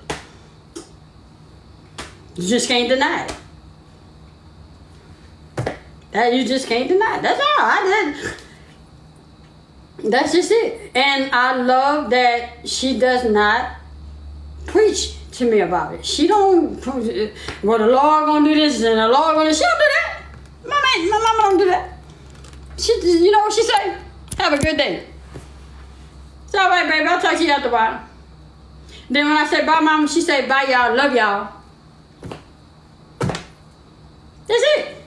You just can't deny it. That you just can't deny it. That's all. That's just it. And I love that she does not preach to me about it. She don't, well, the Lord gonna do this and the Lord gonna, she don't do that. My mama don't do that. She, you know what she say? Have a good day. It's all right, baby. I'll talk to you after a while. Then when I say bye, mama, she say bye, y'all. Love y'all. That's it.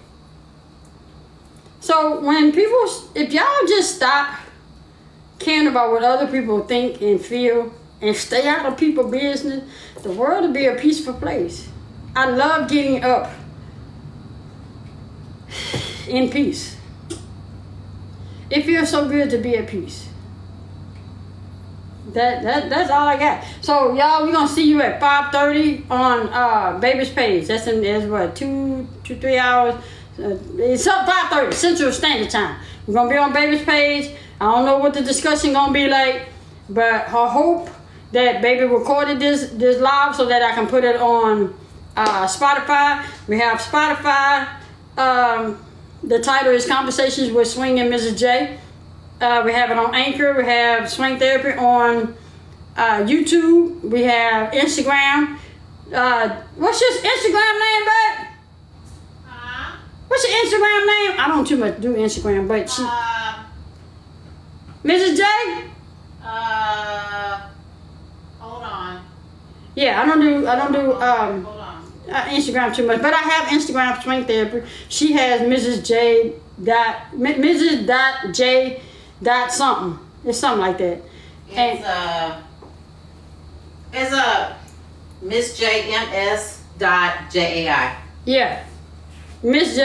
So when people, if y'all just stop caring about what other people think and feel and stay out of people's business, the world will be a peaceful place. I love getting up in peace. It feels so good to be at peace. That's all I got. So y'all, we're gonna see you at 5:30 on Baby's page. That's what 2-3 hours. It's up 5:30 Central Standard Time. We're gonna be on Baby's page. I don't know what the discussion gonna be like, but I hope that Baby recorded this live so that I can put it on Spotify. We have Spotify. The title is Conversations with Swing and Mrs. J. We have it on Anchor. We have Swing Therapy on YouTube. We have Instagram. What's your Instagram name, babe? What's your Instagram name? I don't too much do Instagram, but she... Mrs. J? Hold on. Yeah, I don't do Hold on. Instagram too much, but I have Instagram Swing Therapy. She has Mrs. J. Something. It's something like that. It's a Miss JMS.JAI. Yeah. Miss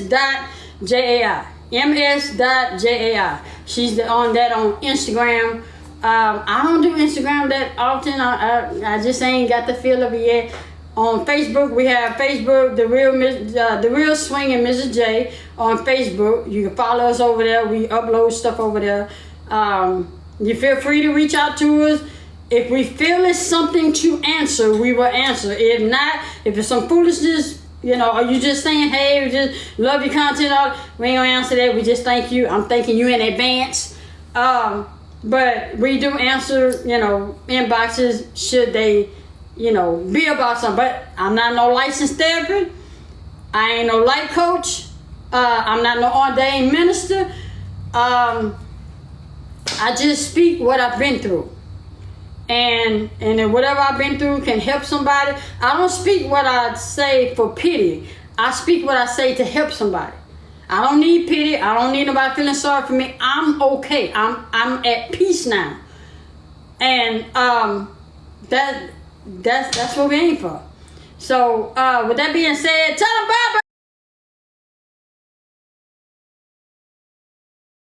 dot JAI. MS.JAI. She's on Instagram. I don't do Instagram that often. I just ain't got the feel of it yet. On Facebook, we have Facebook, the real swinging Mrs. J on Facebook. You can follow us over there. We upload stuff over there. You feel free to reach out to us. If we feel it's something to answer, we will answer. If not, if it's some foolishness, or you just saying, hey, we just love your content, we ain't gonna answer that. We just thank you. I'm thanking you in advance. But we do answer, inboxes should they, be about something. But I'm not no licensed therapist. I ain't no life coach. I'm not no ordained minister. I just speak what I've been through. And then whatever I've been through can help somebody. I don't speak what I say for pity. I speak what I say to help somebody. I don't need pity. I don't need nobody feeling sorry for me. I'm okay. I'm at peace now. And that's what we aim for. So with that being said, tell them bye.